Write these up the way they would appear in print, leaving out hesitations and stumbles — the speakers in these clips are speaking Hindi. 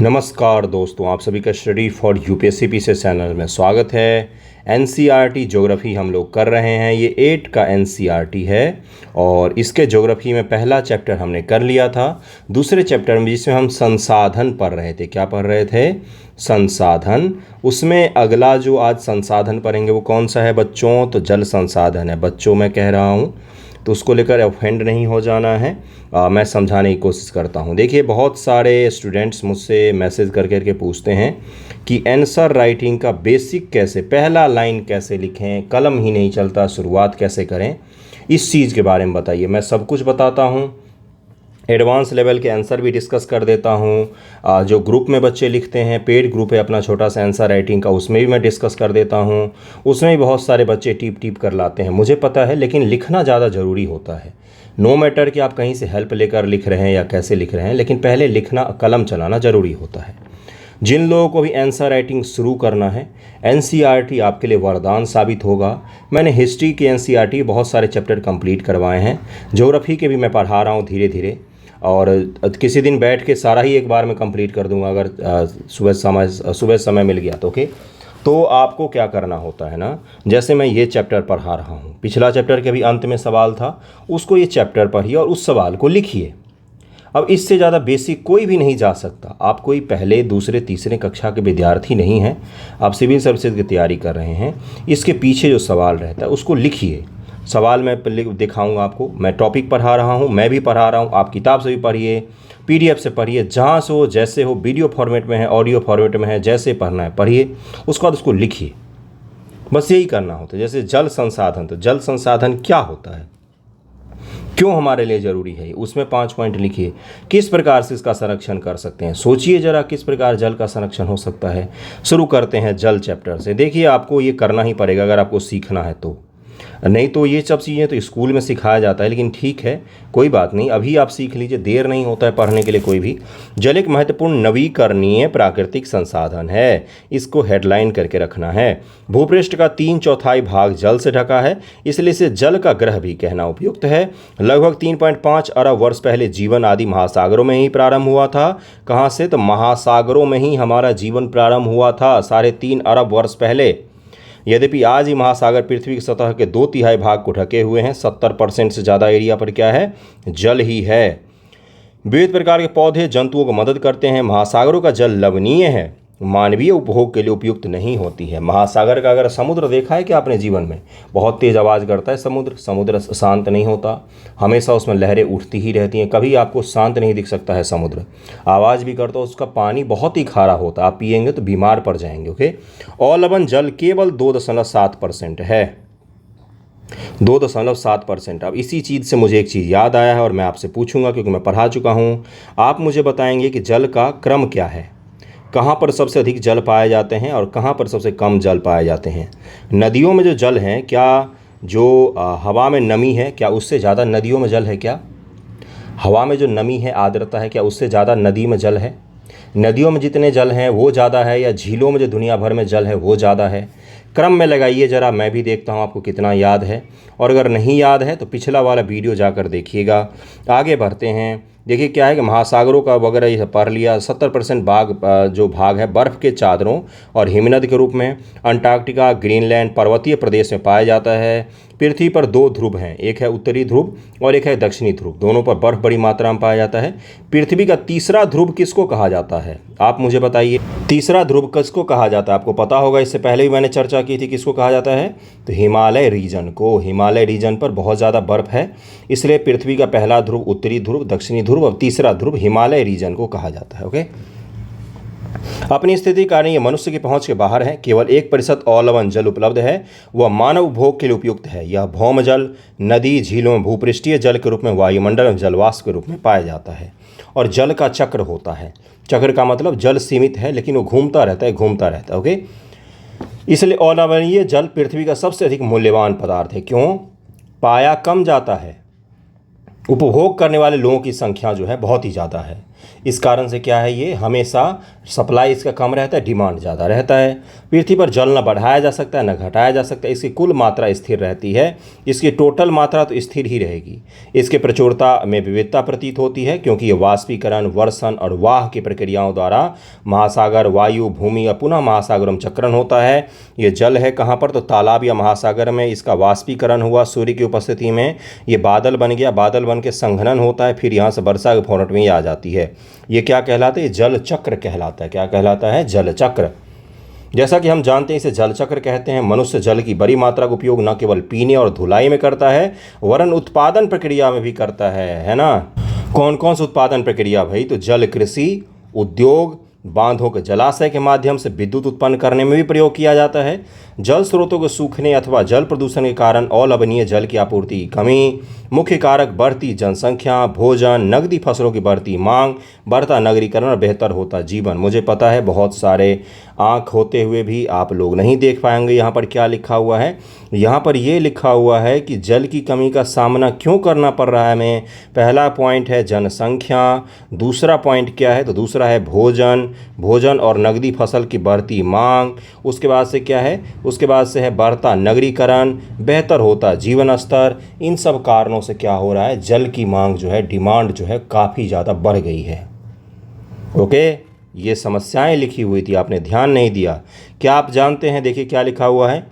नमस्कार दोस्तों, आप सभी का स्टडी फॉर यूपीएससी से चैनल में स्वागत है। एनसीईआरटी ज्योग्राफी हम लोग कर रहे हैं। ये 8 का एनसीईआरटी है और इसके ज्योग्राफी में पहला चैप्टर हमने कर लिया था। दूसरे चैप्टर में जिसमें हम संसाधन पढ़ रहे थे, क्या पढ़ रहे थे? संसाधन। उसमें अगला जो आज संसाधन पढ़ेंगे वो कौन सा है बच्चों? तो जल संसाधन है। बच्चों मैं कह रहा हूँ तो उसको लेकर ऑफेंड नहीं हो जाना है। मैं समझाने की कोशिश करता हूँ। देखिए, बहुत सारे स्टूडेंट्स मुझसे मैसेज कर करके पूछते हैं कि आंसर राइटिंग का बेसिक कैसे, पहला लाइन कैसे लिखें, कलम ही नहीं चलता, शुरुआत कैसे करें, इस चीज़ के बारे में बताइए। मैं सब कुछ बताता हूँ, एडवांस लेवल के आंसर भी डिस्कस कर देता हूँ। जो ग्रुप में बच्चे लिखते हैं, पेड ग्रुप है अपना छोटा सा आंसर राइटिंग का, उसमें भी मैं डिस्कस कर देता हूँ। उसमें भी बहुत सारे बच्चे टीप टीप कर लाते हैं, मुझे पता है, लेकिन लिखना ज़्यादा ज़रूरी होता है। नो मैटर कि आप कहीं से हेल्प लेकर लिख रहे हैं या कैसे लिख रहे हैं, लेकिन पहले लिखना, कलम चलाना ज़रूरी होता है। जिन लोगों को भी आंसर राइटिंग शुरू करना है, एनसीईआरटी आपके लिए वरदान साबित होगा। मैंने हिस्ट्री के एनसीईआरटी बहुत सारे चैप्टर कंप्लीट करवाए हैं, ज्योग्राफी के भी मैं पढ़ा रहा हूँ धीरे धीरे, और किसी दिन बैठ के सारा ही एक बार में कंप्लीट कर दूंगा अगर सुबह समय मिल गया तो। ओके, तो आपको क्या करना होता है ना, जैसे मैं ये चैप्टर पढ़ा रहा हूँ, पिछला चैप्टर के भी अंत में सवाल था, उसको ये चैप्टर पढ़िए और उस सवाल को लिखिए। अब इससे ज़्यादा बेसिक कोई भी नहीं जा सकता। आप कोई पहले दूसरे तीसरे कक्षा के विद्यार्थी नहीं हैं, आप सिविल सर्विसेज की तैयारी कर रहे हैं। इसके पीछे जो सवाल रहता है उसको लिखिए। सवाल मैं दिखाऊंगा आपको, मैं टॉपिक पढ़ा रहा हूँ, मैं भी पढ़ा रहा हूँ, आप किताब से भी पढ़िए, पीडीएफ से पढ़िए, जहाँ से हो, जैसे हो, वीडियो फॉर्मेट में है, ऑडियो फॉर्मेट में है, जैसे पढ़ना है पढ़िए, उसके बाद उसको लिखिए। बस यही करना होता है। जैसे जल संसाधन, तो जल संसाधन क्या होता है, क्यों हमारे लिए ज़रूरी है, उसमें 5 पॉइंट लिखिए। किस प्रकार से इसका संरक्षण कर सकते हैं, सोचिए ज़रा किस प्रकार जल का संरक्षण हो सकता है। शुरू करते हैं जल चैप्टर से। देखिए, आपको ये करना ही पड़ेगा अगर आपको सीखना है तो, नहीं तो ये सब चीज़ें तो स्कूल में सिखाया जाता है, लेकिन ठीक है, कोई बात नहीं, अभी आप सीख लीजिए, देर नहीं होता है पढ़ने के लिए कोई भी। जल एक महत्वपूर्ण नवीकरणीय प्राकृतिक संसाधन है, इसको हेडलाइन करके रखना है। भूपृष्ठ का 3/4 भाग जल से ढका है, इसलिए इसे जल का ग्रह भी कहना उपयुक्त है। लगभग 3.5 अरब वर्ष पहले जीवन आदि महासागरों में ही प्रारंभ हुआ था। कहाँ से? तो महासागरों में ही हमारा जीवन प्रारंभ हुआ था 3.5 अरब वर्ष पहले। यद्यपि आज ही महासागर पृथ्वी की सतह के 2/3 भाग को ढके हुए हैं। 70% से ज़्यादा एरिया पर क्या है? जल ही है। विविध प्रकार के पौधे जंतुओं को मदद करते हैं। महासागरों का जल लवणीय है, मानवीय उपभोग के लिए उपयुक्त नहीं होती है। महासागर का अगर समुद्र देखा है क्या आपने जीवन में? बहुत तेज़ आवाज़ करता है समुद्र शांत नहीं होता, हमेशा उसमें लहरें उठती ही रहती हैं, कभी आपको शांत नहीं दिख सकता है समुद्र। आवाज़ भी करता है, उसका पानी बहुत ही खारा होता है, आप पिएंगे तो बीमार पड़ जाएंगे। ओके, अलवण जल केवल 2.7% है, 2.7%। अब इसी चीज़ से मुझे एक चीज़ याद आया है और मैं आपसे पूछूंगा, क्योंकि मैं पढ़ा चुका हूँ। आप मुझे बताएंगे कि जल का क्रम क्या है, कहाँ पर सबसे अधिक जल पाए जाते हैं और कहाँ पर सबसे कम जल पाए जाते हैं। नदियों में जो जल हैं, क्या जो हवा में नमी है, क्या उससे ज़्यादा नदियों में जल है? क्या हवा में जो नमी है, आर्द्रता है, क्या उससे ज़्यादा नदी में जल है? नदियों में जितने जल हैं वो ज़्यादा है, या झीलों में जो दुनिया भर में जल है वो ज़्यादा है? क्रम में लगाइए ज़रा, मैं भी देखता हूँ आपको कितना याद है, और अगर नहीं याद है तो पिछला वाला वीडियो जाकर देखिएगा। आगे बढ़ते हैं। देखिए क्या है कि महासागरों का वगैरह ये पढ़ लिया। 70% जो भाग है बर्फ़ के चादरों और हिमनद के रूप में अंटार्कटिका, ग्रीनलैंड पर्वतीय प्रदेश में पाया जाता है। पृथ्वी पर 2 ध्रुव हैं, एक है उत्तरी ध्रुव और एक है दक्षिणी ध्रुव, दोनों पर बर्फ़ बड़ी मात्रा में पाया जाता है। पृथ्वी का तीसरा ध्रुव किसको कहा जाता है, आप मुझे बताइए। तीसरा ध्रुव किसको कहा जाता है? आपको पता होगा, इससे पहले भी मैंने चर्चा की थी, किसको कहा जाता है? तो हिमालय रीजन को। हिमालय रीजन पर बहुत ज़्यादा बर्फ़ है, इसलिए पृथ्वी का पहला ध्रुव उत्तरी ध्रुव, दक्षिणी ध्रुव और तीसरा ध्रुव हिमालय रीजन को कहा जाता है। ओके, अपनी स्थिति कारण ये मनुष्य की पहुंच के बाहर है। केवल 1% अलवण जल उपलब्ध है, वह मानव उपभोग के लिए उपयुक्त है। यह भौम जल, नदी, झीलों में भूपृष्ठीय जल के रूप में, वायुमंडल में जलवाष्प के रूप में पाया जाता है। और जल का चक्र होता है। चक्र का मतलब जल सीमित है, लेकिन वो घूमता रहता है। ओके, इसलिए अलवणीय जल पृथ्वी का सबसे अधिक मूल्यवान पदार्थ है। क्यों? पाया कम जाता है, उपभोग करने वाले लोगों की संख्या जो है बहुत ही ज़्यादा है। इस कारण से क्या है, ये हमेशा सप्लाई इसका कम रहता है, डिमांड ज़्यादा रहता है। पृथ्वी पर जल न बढ़ाया जा सकता है न घटाया जा सकता है, इसकी कुल मात्रा स्थिर रहती है, इसकी टोटल मात्रा तो स्थिर ही रहेगी। इसके प्रचुरता में विविधता प्रतीत होती है क्योंकि ये वाष्पीकरण, वर्षण और वाह की प्रक्रियाओं द्वारा महासागर, वायु, भूमि और पुनः महासागरों में चक्रण होता है। ये जल है कहाँ पर, तो तालाब या महासागर में इसका वाष्पीकरण हुआ सूर्य की उपस्थिति में, ये बादल बन गया, बादल बन के संघनन होता है, फिर यहाँ से वर्षा के फॉर्मेट में ये आ जाती है। ये क्या कहलाता है, ये जल चक्र कहलाता है। क्या कहलाता है, जल चक्र। जैसा कि हम जानते हैं इसे जल चक्र कहते हैं। मनुष्य जल की बड़ी मात्रा का उपयोग न केवल पीने और धुलाई में करता है वरन उत्पादन प्रक्रिया में भी करता है ना। कौन कौन सी उत्पादन प्रक्रिया भाई, तो जल कृषि, उद्योग, बांधों के जलाशय के माध्यम से विद्युत उत्पन्न करने में भी प्रयोग किया जाता है। जल स्रोतों के सूखने अथवा जल प्रदूषण के कारण अलवणीय जल की आपूर्ति की कमी, मुख्य कारक बढ़ती जनसंख्या, भोजन, नकदी फसलों की बढ़ती मांग, बढ़ता नगरीकरण और बेहतर होता जीवन। मुझे पता है बहुत सारे आँख होते हुए भी आप लोग नहीं देख पाएंगे यहाँ पर क्या लिखा हुआ है। यहाँ पर ये लिखा हुआ है कि जल की कमी का सामना क्यों करना पड़ रहा है हमें। पहला पॉइंट है जनसंख्या, दूसरा पॉइंट क्या है, तो दूसरा है भोजन और नकदी फसल की बढ़ती मांग, उसके बाद से क्या है, उसके बाद से है बढ़ता नगरीकरण, बेहतर होता जीवन स्तर। इन सब कारणों से क्या हो रहा है, जल की मांग जो है, डिमांड जो है काफ़ी ज़्यादा बढ़ गई है। ओके, ये समस्याएं लिखी हुई थी, आपने ध्यान नहीं दिया। क्या आप जानते हैं, देखिए क्या लिखा हुआ है।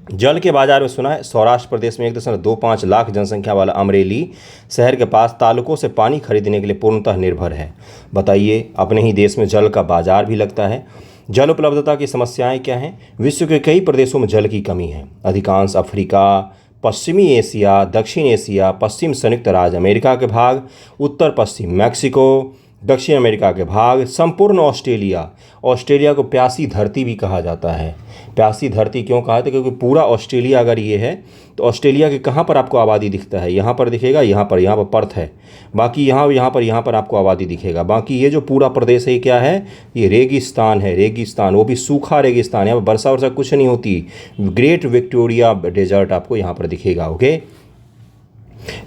जल के बाजार में सुना है, सौराष्ट्र प्रदेश में 1.25 लाख जनसंख्या वाला अमरेली शहर के पास तालुकों से पानी खरीदने के लिए पूर्णतः निर्भर है। बताइए, अपने ही देश में जल का बाजार भी लगता है। जल उपलब्धता की समस्याएं क्या हैं। विश्व के कई प्रदेशों में जल की कमी है। अधिकांश अफ्रीका, पश्चिमी एशिया, दक्षिण एशिया, पश्चिम संयुक्त राज्य अमेरिका के भाग, उत्तर पश्चिम मैक्सिको, दक्षिण अमेरिका के भाग, संपूर्ण ऑस्ट्रेलिया को प्यासी धरती भी कहा जाता है। प्यासी धरती क्यों कहा जाता है, क्योंकि पूरा ऑस्ट्रेलिया अगर ये है तो ऑस्ट्रेलिया के कहाँ पर आपको आबादी दिखता है, यहाँ पर दिखेगा, यहाँ पर पर्थ है, बाकी यहाँ पर आपको आबादी दिखेगा। बाकी ये जो पूरा प्रदेश है ये क्या है, ये रेगिस्तान है, रेगिस्तान, वो भी सूखा रेगिस्तान, यहाँ पर वर्षा वर्षा कुछ नहीं होती। ग्रेट विक्टोरिया डेजर्ट आपको यहाँ पर दिखेगा। ओके,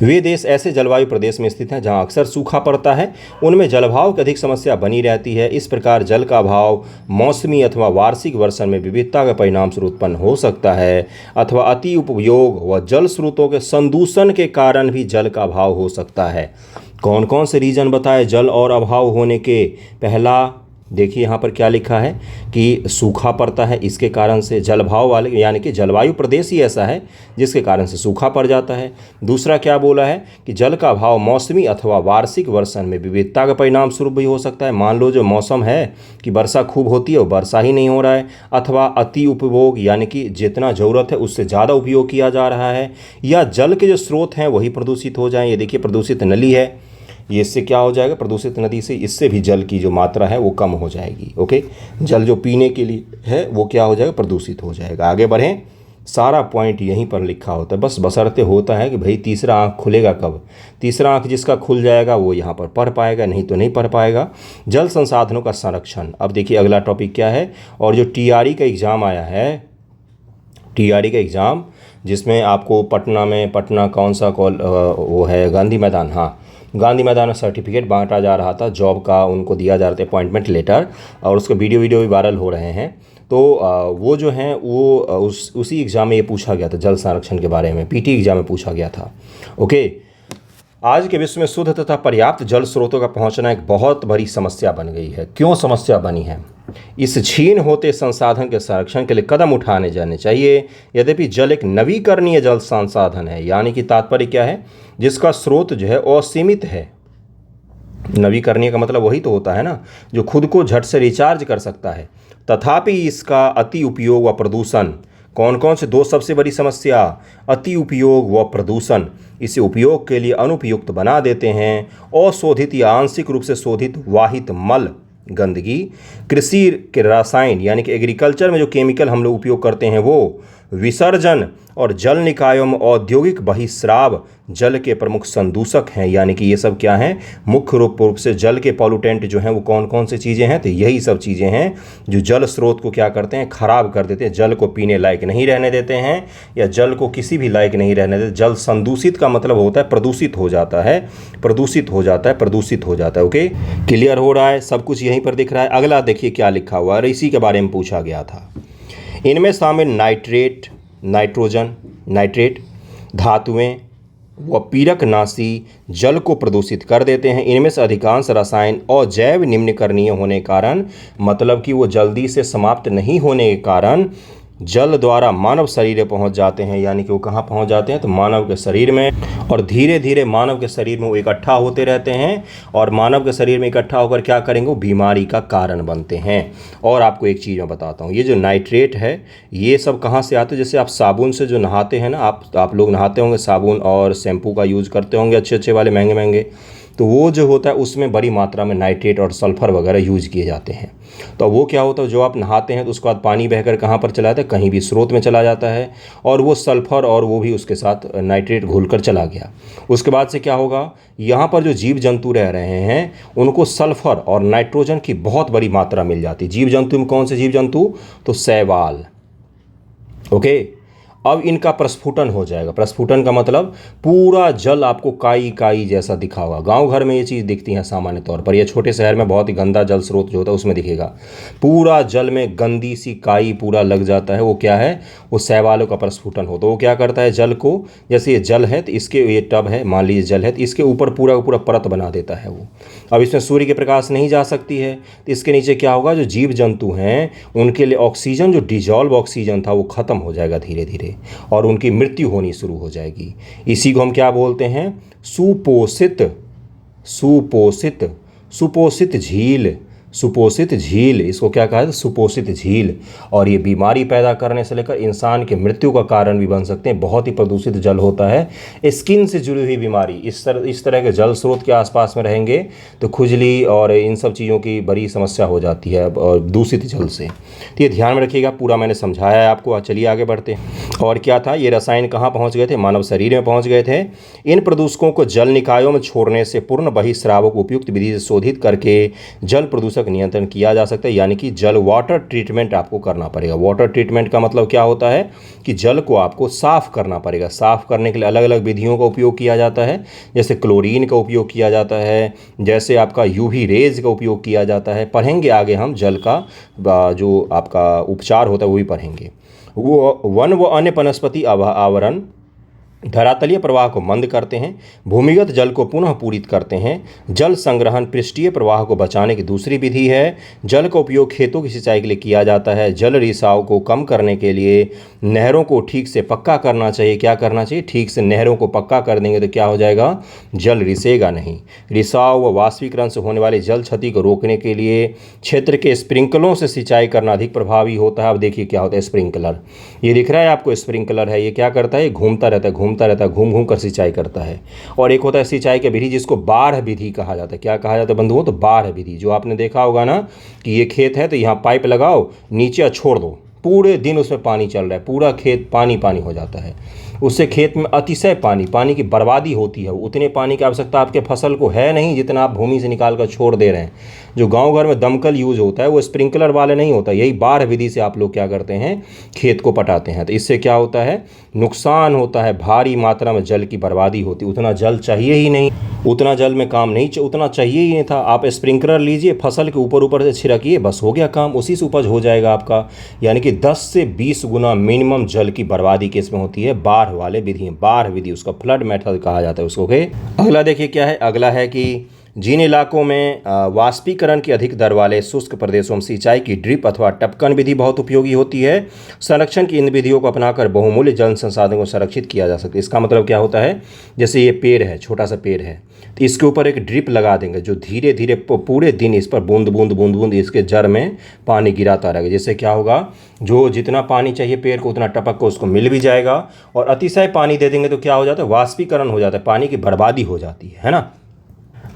वे देश ऐसे जलवायु प्रदेश में स्थित हैं जहां अक्सर सूखा पड़ता है, उनमें जलभाव की अधिक समस्या बनी रहती है। इस प्रकार जल का अभाव मौसमी अथवा वार्षिक वर्षण में विविधता का परिणाम स्वरूप उत्पन्न हो सकता है, अथवा अति उपयोग व जल स्रोतों के संदूषण के कारण भी जल का अभाव हो सकता है। कौन कौन से रीजन बताए जल और अभाव होने के। पहला देखिए यहाँ पर क्या लिखा है कि सूखा पड़ता है, इसके कारण से जलभाव वाले यानी कि जलवायु प्रदेश ही ऐसा है जिसके कारण से सूखा पड़ जाता है। दूसरा क्या बोला है कि जल का अभाव मौसमी अथवा वार्षिक वर्षण में विविधता का परिणाम स्वरूप भी हो सकता है। मान लो जो मौसम है कि वर्षा खूब होती है वो वर्षा ही नहीं हो रहा है, अथवा अति उपभोग यानी कि जितना ज़रूरत है उससे ज़्यादा उपयोग किया जा रहा है, या जल के जो स्रोत हैं वही प्रदूषित हो जाएँ। ये देखिए प्रदूषित नली है, ये इससे क्या हो जाएगा, प्रदूषित नदी से इससे भी जल की जो मात्रा है वो कम हो जाएगी। ओके, जल जो पीने के लिए है वो क्या हो जाएगा, प्रदूषित हो जाएगा। आगे बढ़ें, सारा पॉइंट यहीं पर लिखा होता है, बस बशर्ते होता है कि भाई तीसरा आँख खुलेगा कब। तीसरा आँख जिसका खुल जाएगा वो यहाँ पर पढ़ पाएगा, नहीं तो नहीं पढ़ पाएगा। जल संसाधनों का संरक्षण। अब देखिए अगला टॉपिक क्या है, और जो टीआरई का एग्ज़ाम आया है, टीआरई का एग्ज़ाम जिसमें आपको पटना कौन सा वो है, गांधी मैदान, हाँ गांधी मैदान में सर्टिफिकेट बांटा जा रहा था जॉब का, उनको दिया जा रहा था अपॉइंटमेंट लेटर, और उसके वीडियो भी वायरल हो रहे हैं। तो वो जो हैं वो उसी एग्ज़ाम में ये पूछा गया था, जल संरक्षण के बारे में, पीटी एग्ज़ाम में पूछा गया था। ओके, आज के विश्व में शुद्ध तथा पर्याप्त जल स्रोतों का पहुंचना एक बहुत बड़ी समस्या बन गई है। क्यों समस्या बनी है, इस क्षीण होते संसाधन के संरक्षण के लिए कदम उठाने जाने चाहिए। यद्यपि जल एक नवीकरणीय जल संसाधन है, यानी कि तात्पर्य क्या है, जिसका स्रोत जो है असीमित है। नवीकरणीय का मतलब वही तो होता है ना, जो खुद को झट से रिचार्ज कर सकता है। तथापि इसका अति उपयोग व प्रदूषण, कौन कौन से दो सबसे बड़ी समस्या, अति उपयोग व प्रदूषण, इसे उपयोग के लिए अनुपयुक्त बना देते हैं। अशोधित या आंशिक रूप से शोधित वाहित मल, गंदगी, कृषि के रसायन यानी कि एग्रीकल्चर में जो केमिकल हम लोग उपयोग करते हैं वो, विसर्जन और जल निकायों में औद्योगिक बहिस्राव जल के प्रमुख संदूषक हैं। यानी कि ये सब क्या हैं, मुख्य रूप से जल के पॉल्यूटेंट जो हैं वो कौन कौन से चीज़ें हैं, तो यही सब चीज़ें हैं जो जल स्रोत को क्या करते हैं, खराब कर देते हैं, जल को पीने लायक नहीं रहने देते हैं, या जल को किसी भी लायक नहीं रहने देते। जल संदूषित का मतलब होता है प्रदूषित हो जाता है, प्रदूषित हो जाता है, प्रदूषित हो जाता है। ओके, क्लियर हो रहा है, सब कुछ यहीं पर दिख रहा है। अगला देखिए क्या लिखा हुआ है, इसी के बारे में पूछा गया था। इनमें शामिल नाइट्रेट, नाइट्रोजन, नाइट्रेट धातुएं व पीरकनाशी जल को प्रदूषित कर देते हैं। इनमें से अधिकांश रसायन अजैव निम्नकरणीय होने के कारण, मतलब कि वो जल्दी से समाप्त नहीं होने के कारण जल द्वारा मानव शरीर में पहुंच जाते हैं। यानी कि वो कहाँ पहुंच जाते हैं, तो मानव के शरीर में, और धीरे धीरे मानव के शरीर में वो इकट्ठा होते रहते हैं, और मानव के शरीर में इकट्ठा होकर क्या करेंगे, वो बीमारी का कारण बनते हैं। और आपको एक चीज़ मैं बताता हूँ, ये जो नाइट्रेट है ये सब कहाँ से आते हैं, जैसे आप साबुन से जो नहाते हैं ना, आप लोग नहाते होंगे, साबुन और शैम्पू का यूज़ करते होंगे अच्छे अच्छे वाले महंगे महंगे, तो वो जो होता है उसमें बड़ी मात्रा में नाइट्रेट और सल्फ़र वगैरह यूज किए जाते हैं। तो वो क्या होता है, जो आप नहाते हैं तो उसके बाद पानी बहकर कहाँ पर चला जाता है, कहीं भी स्रोत में चला जाता है, और वो सल्फ़र और वो भी उसके साथ नाइट्रेट घुलकर चला गया। उसके बाद से क्या होगा, यहाँ पर जो जीव जंतु रह रहे हैं उनको सल्फ़र और नाइट्रोजन की बहुत बड़ी मात्रा मिल जाती है। जीव जंतु में कौन से जीव जंतु, तो शैवाल। ओके, अब इनका प्रस्फुटन हो जाएगा। प्रस्फुटन का मतलब पूरा जल आपको काई काई जैसा दिखा होगा। गांव घर में ये चीज़ दिखती है सामान्य तौर पर, या छोटे शहर में बहुत ही गंदा जल स्रोत जो होता है उसमें दिखेगा। पूरा जल में गंदी सी काई पूरा लग जाता है, वो क्या है, वो शैवालों का प्रस्फुटन हो। तो वो क्या करता है, जल को, जैसे ये जल है तो इसके, ये टब है मान लीजिए जल है, तो इसके ऊपर पूरा का पूरा परत बना देता है वो। अब इसमें सूर्य के प्रकाश नहीं जा सकती है, तो इसके नीचे क्या होगा, जो जीव जंतु हैं उनके लिए ऑक्सीजन, जो डिजॉल्व ऑक्सीजन था वो ख़त्म हो जाएगा धीरे धीरे, और उनकी मृत्यु होनी शुरू हो जाएगी। इसी को हम क्या बोलते हैं, सुपोषित, सुपोषित, सुपोषित झील, सुपोषित झील, इसको क्या कहा है, सुपोषित झील। और ये बीमारी पैदा करने से लेकर इंसान की मृत्यु का कारण भी बन सकते हैं। बहुत ही प्रदूषित जल होता है। स्किन से जुड़ी हुई बीमारी, इस तरह के जल स्रोत के आसपास में रहेंगे तो खुजली और इन सब चीज़ों की बड़ी समस्या हो जाती है और दूषित जल से। तो ये ध्यान में रखिएगा, पूरा मैंने समझाया है आपको। चलिए आगे बढ़ते हैं। और क्या था, ये रसायन कहाँ पहुँच गए थे, मानव शरीर में पहुँच गए थे। इन प्रदूषकों को जल निकायों में छोड़ने से पूर्ण बहिस्रावों को उपयुक्त विधि से शोधित करके जल प्रदूषक नियंत्रण किया जा सकता है। यानी कि जल वाटर ट्रीटमेंट आपको करना पड़ेगा। वाटर ट्रीटमेंट का मतलब क्या होता है कि जल को आपको साफ करना पड़ेगा। साफ करने के लिए अलग अलग विधियों का उपयोग किया जाता है, जैसे क्लोरीन का उपयोग किया जाता है, जैसे आपका यूवी रेज का उपयोग किया जाता है। पढ़ेंगे आगे हम जल का जो आपका उपचार होता है वो भी पढ़ेंगे। वो वन व अन्य वनस्पति आवरण धरातलीय प्रवाह को मंद करते हैं, भूमिगत जल को पुनः पूरित करते हैं। जल संग्रहण पृष्ठीय प्रवाह को बचाने की दूसरी विधि है। जल का उपयोग खेतों की सिंचाई के लिए किया जाता है। जल रिसाव को कम करने के लिए नहरों को ठीक से पक्का करना चाहिए। क्या करना चाहिए, ठीक से नहरों को पक्का कर देंगे तो क्या हो जाएगा, जल रिसेगा नहीं। रिसाव व वाष्पीकरण से होने वाली जल क्षति को रोकने के लिए क्षेत्र के स्प्रिंकलों से सिंचाई करना अधिक प्रभावी होता है। अब देखिए क्या होता है, स्प्रिंकलर, ये दिख रहा है आपको, स्प्रिंकलर है। ये क्या करता है, घूमता रहता है, घूम घूम कर सिंचाई करता है। और एक होता है सिंचाई की विधि जिसको बाढ़ विधि कहा जाता है। क्या कहा जाता है बंधुओं, तो बाढ़ विधि। जो आपने देखा होगा ना कि ये खेत है तो यहाँ पाइप लगाओ, नीचे छोड़ दो, पूरे दिन उसमें पानी चल रहा है, पूरा खेत पानी पानी हो जाता है। उससे खेत में अतिशय पानी की बर्बादी होती है। उतने पानी की आवश्यकता आपके फसल को है नहीं जितना आप भूमि से निकाल कर छोड़ दे रहे हैं। जो गांव घर में दमकल यूज होता है वो स्प्रिंकलर वाले नहीं होता। यही बाढ़ विधि से आप लोग क्या करते हैं, खेत को पटाते हैं। तो इससे क्या होता है, नुकसान होता है, भारी मात्रा में जल की बर्बादी होती है। उतना जल चाहिए ही नहीं, उतना जल में काम नहीं, उतना चाहिए ही नहीं था। आप स्प्रिंकलर लीजिए, फसल के ऊपर ऊपर से छिड़किए, बस हो गया काम, उसी से उपज हो जाएगा आपका। यानी कि 10 से 20 गुना मिनिमम जल की बर्बादी किसमें होती है, बाढ़ वाले विधि। बाढ़ विधि, उसका फ्लड मेथड कहा जाता है उसको। अगला देखिए क्या है, अगला है कि जिन इलाकों में वाष्पीकरण की अधिक दर वाले शुष्क प्रदेशों में सिंचाई की ड्रिप अथवा टपकन विधि बहुत उपयोगी होती है। संरक्षण की इन विधियों को अपनाकर बहुमूल्य जल संसाधनों को संरक्षित किया जा सकता है। इसका मतलब क्या होता है, जैसे ये पेड़ है, छोटा सा पेड़ है, तो इसके ऊपर एक ड्रिप लगा देंगे जो धीरे धीरे पूरे दिन इस पर बूंद बूंद बूंद बूंद इसके जड़ में पानी गिराता रहेगा। जिससे क्या होगा, जो जितना पानी चाहिए पेड़ को उतना टपक को उसको मिल भी जाएगा। और अतिशय पानी दे देंगे तो क्या हो जाता है, वाष्पीकरण हो जाता है, पानी की बर्बादी हो जाती है ना।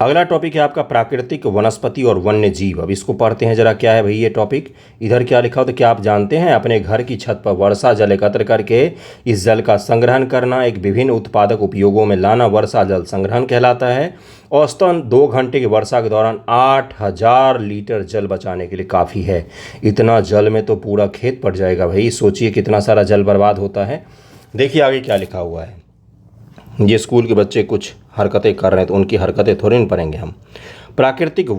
अगला टॉपिक है आपका प्राकृतिक वनस्पति और वन्य जीव। अब इसको पढ़ते हैं जरा, क्या है भाई ये टॉपिक। इधर क्या लिखा हो तो क्या आप जानते हैं, अपने घर की छत पर वर्षा जल एकत्र करके इस जल का संग्रहण करना एक विभिन्न उत्पादक उपयोगों में लाना वर्षा जल संग्रहण कहलाता है। औसतन 2 घंटे की वर्षा के दौरान 8000 लीटर जल बचाने के लिए काफ़ी है। इतना जल में तो पूरा खेत पड़ जाएगा भाई, सोचिए कितना सारा जल बर्बाद होता है। देखिए आगे क्या लिखा हुआ है। ये स्कूल के बच्चे कुछ हरकतें कर रहे हैं तो उनकी हरकतें थोड़ी नहीं पढ़ेंगे हम। प्राकृतिक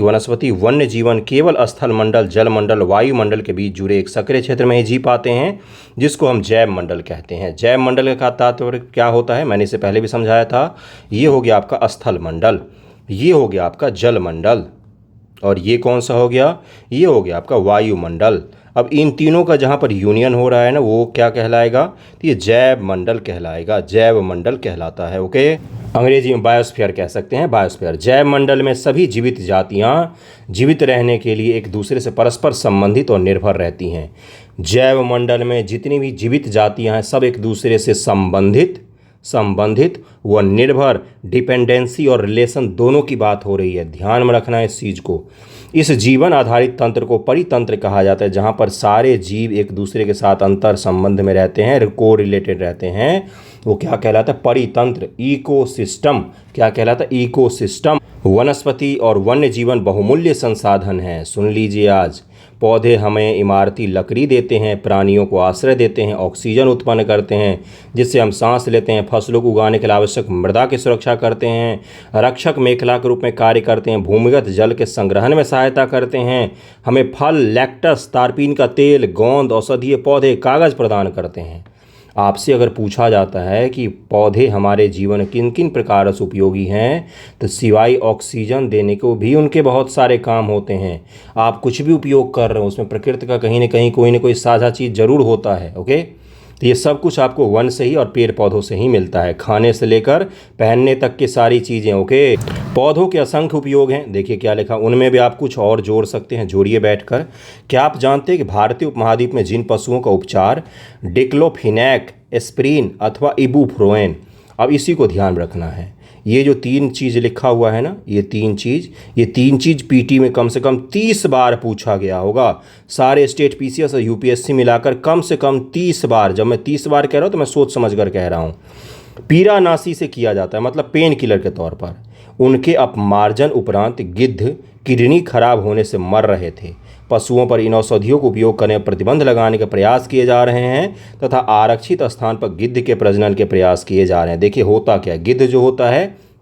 वनस्पति वन्य जीवन केवल स्थल मंडल, जल मंडल, वायुमंडल के बीच जुड़े एक सक्रिय क्षेत्र में ही जी पाते हैं, जिसको हम जैव मंडल कहते हैं। जैव मंडल का तात्पर्य क्या होता है, मैंने इसे पहले भी समझाया था। ये हो गया आपका स्थल मंडल, ये हो गया आपका जल मंडल, और ये कौन सा हो गया, ये हो गया आपका वायुमंडल। अब इन तीनों का जहाँ पर यूनियन हो रहा है ना, वो क्या कहलाएगा, तो ये जैव मंडल कहलाएगा, जैव मंडल कहलाता है। ओके, अंग्रेजी में बायोस्फीयर कह सकते हैं, बायोस्फीयर। जैव मंडल में सभी जीवित जातियाँ जीवित रहने के लिए एक दूसरे से परस्पर संबंधित और निर्भर रहती हैं। जैव मंडल में जितनी भी जीवित जातियाँ हैं सब एक दूसरे से संबंधित व निर्भर, डिपेंडेंसी और रिलेशन दोनों की बात हो रही है। ध्यान में रखना है इस चीज़ को। इस जीवन आधारित तंत्र को परितंत्र कहा जाता है, जहाँ पर सारे जीव एक दूसरे के साथ अंतर संबंध में रहते हैं, को रिलेटेड रहते हैं। वो क्या कहलाता है, परितंत्र, इकोसिस्टम। क्या कहलाता है, इकोसिस्टम। वनस्पति और वन्य जीवन बहुमूल्य संसाधन हैं। सुन लीजिए आज, पौधे हमें इमारती लकड़ी देते हैं, प्राणियों को आश्रय देते हैं, ऑक्सीजन उत्पन्न करते हैं जिससे हम सांस लेते हैं, फसलों को उगाने के लिए आवश्यक मृदा की सुरक्षा करते हैं, रक्षक मेखला के रूप में कार्य करते हैं, भूमिगत जल के संग्रहण में सहायता करते हैं, हमें फल, लैक्टस, तारपीन का तेल, गोंद, औषधीय पौधे, कागज़ प्रदान करते हैं। आपसे अगर पूछा जाता है कि पौधे हमारे जीवन किन किन प्रकार से उपयोगी हैं, तो सिवाय ऑक्सीजन देने को भी उनके बहुत सारे काम होते हैं। आप कुछ भी उपयोग कर रहे हो उसमें प्रकृति का कहीं ना कहीं कोई साझा चीज़ ज़रूर होता है। ओके, तो ये सब कुछ आपको वन से ही और पेड़ पौधों से ही मिलता है, खाने से लेकर पहनने तक की सारी चीज़ें। ओके, पौधों के असंख्य उपयोग हैं। देखिए क्या लिखा, उनमें भी आप कुछ और जोड़ सकते हैं, जोड़िए बैठकर। क्या आप जानते हैं कि भारतीय उपमहाद्वीप में जिन पशुओं का उपचार डिक्लोफिनैक, एस्प्रिन अथवा इबुप्रोफेन, अब इसी को ध्यान रखना है। ये जो 3 चीज़ लिखा हुआ है ना, ये तीन चीज़ पीटी में कम से कम 30 बार पूछा गया होगा। सारे स्टेट पीसीएस और यूपीएससी मिलाकर कम से कम 30 बार। जब मैं 30 बार कह रहा हूँ तो मैं सोच समझ कर कह रहा हूँ। पीरानासी से किया जाता है, मतलब पेन किलर के तौर पर। उनके अपमार्जन उपरांत गिद्ध किडनी खराब होने से मर रहे थे। पशुओं पर इन औषधियों को उपयोग करने पर प्रतिबंध लगाने के प्रयास किए जा रहे हैं तथा आरक्षित स्थान पर गिद्ध के प्रजनन के प्रयास किए जा रहे हैं। देखिए होता क्या, गिद्ध जो होता है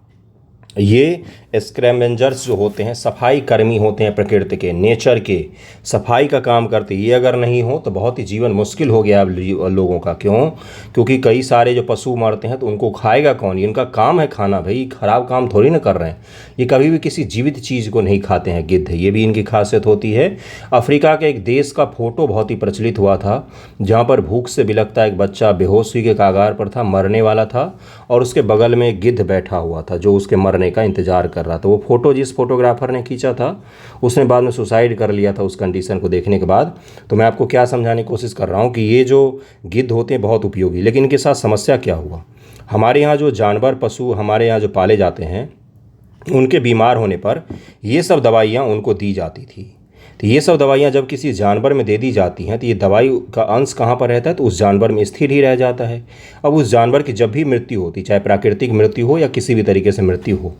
ये स्क्रैवेंजर्स जो होते हैं, सफाई कर्मी होते हैं, प्रकृति के, नेचर के सफाई का काम करते हैं। ये अगर नहीं हो तो बहुत ही जीवन मुश्किल हो गया अब लोगों का। क्यों? क्योंकि कई सारे जो पशु मरते हैं तो उनको खाएगा कौन? ये इनका काम है खाना, भाई खराब काम थोड़ी ना कर रहे हैं। ये कभी भी किसी जीवित चीज़ को नहीं खाते हैं गिद्ध, ये भी इनकी खासियत होती है। अफ्रीका के एक देश का फोटो बहुत ही प्रचलित हुआ था, जहाँ पर भूख से बिलखता एक बच्चा बेहोशी के कागार पर था, मरने वाला था, और उसके बगल में एक गिद्ध बैठा हुआ था जो उसके मरने का इंतजार कर रहा था। वो फोटो जिस फोटोग्राफर ने खींचा था उसने बाद में सुसाइड कर लिया था उस कंडीशन को देखने के बाद। तो मैं आपको क्या समझाने की कोशिश कर रहा हूँ कि ये जो गिद्ध होते हैं बहुत उपयोगी, लेकिन इनके साथ समस्या क्या हुआ। हमारे यहाँ जो जानवर पशु हमारे यहाँ जो पाले जाते हैं उनके बीमार होने पर ये सब दवाइयाँ उनको दी जाती थी। तो ये सब दवाइयाँ जब किसी जानवर में दे दी जाती हैं तो ये दवाई का अंश कहाँ पर रहता है, तो उस जानवर में स्थिर ही रह जाता है। अब उस जानवर की जब भी मृत्यु होती, चाहे प्राकृतिक मृत्यु हो या किसी भी तरीके से मृत्यु हो,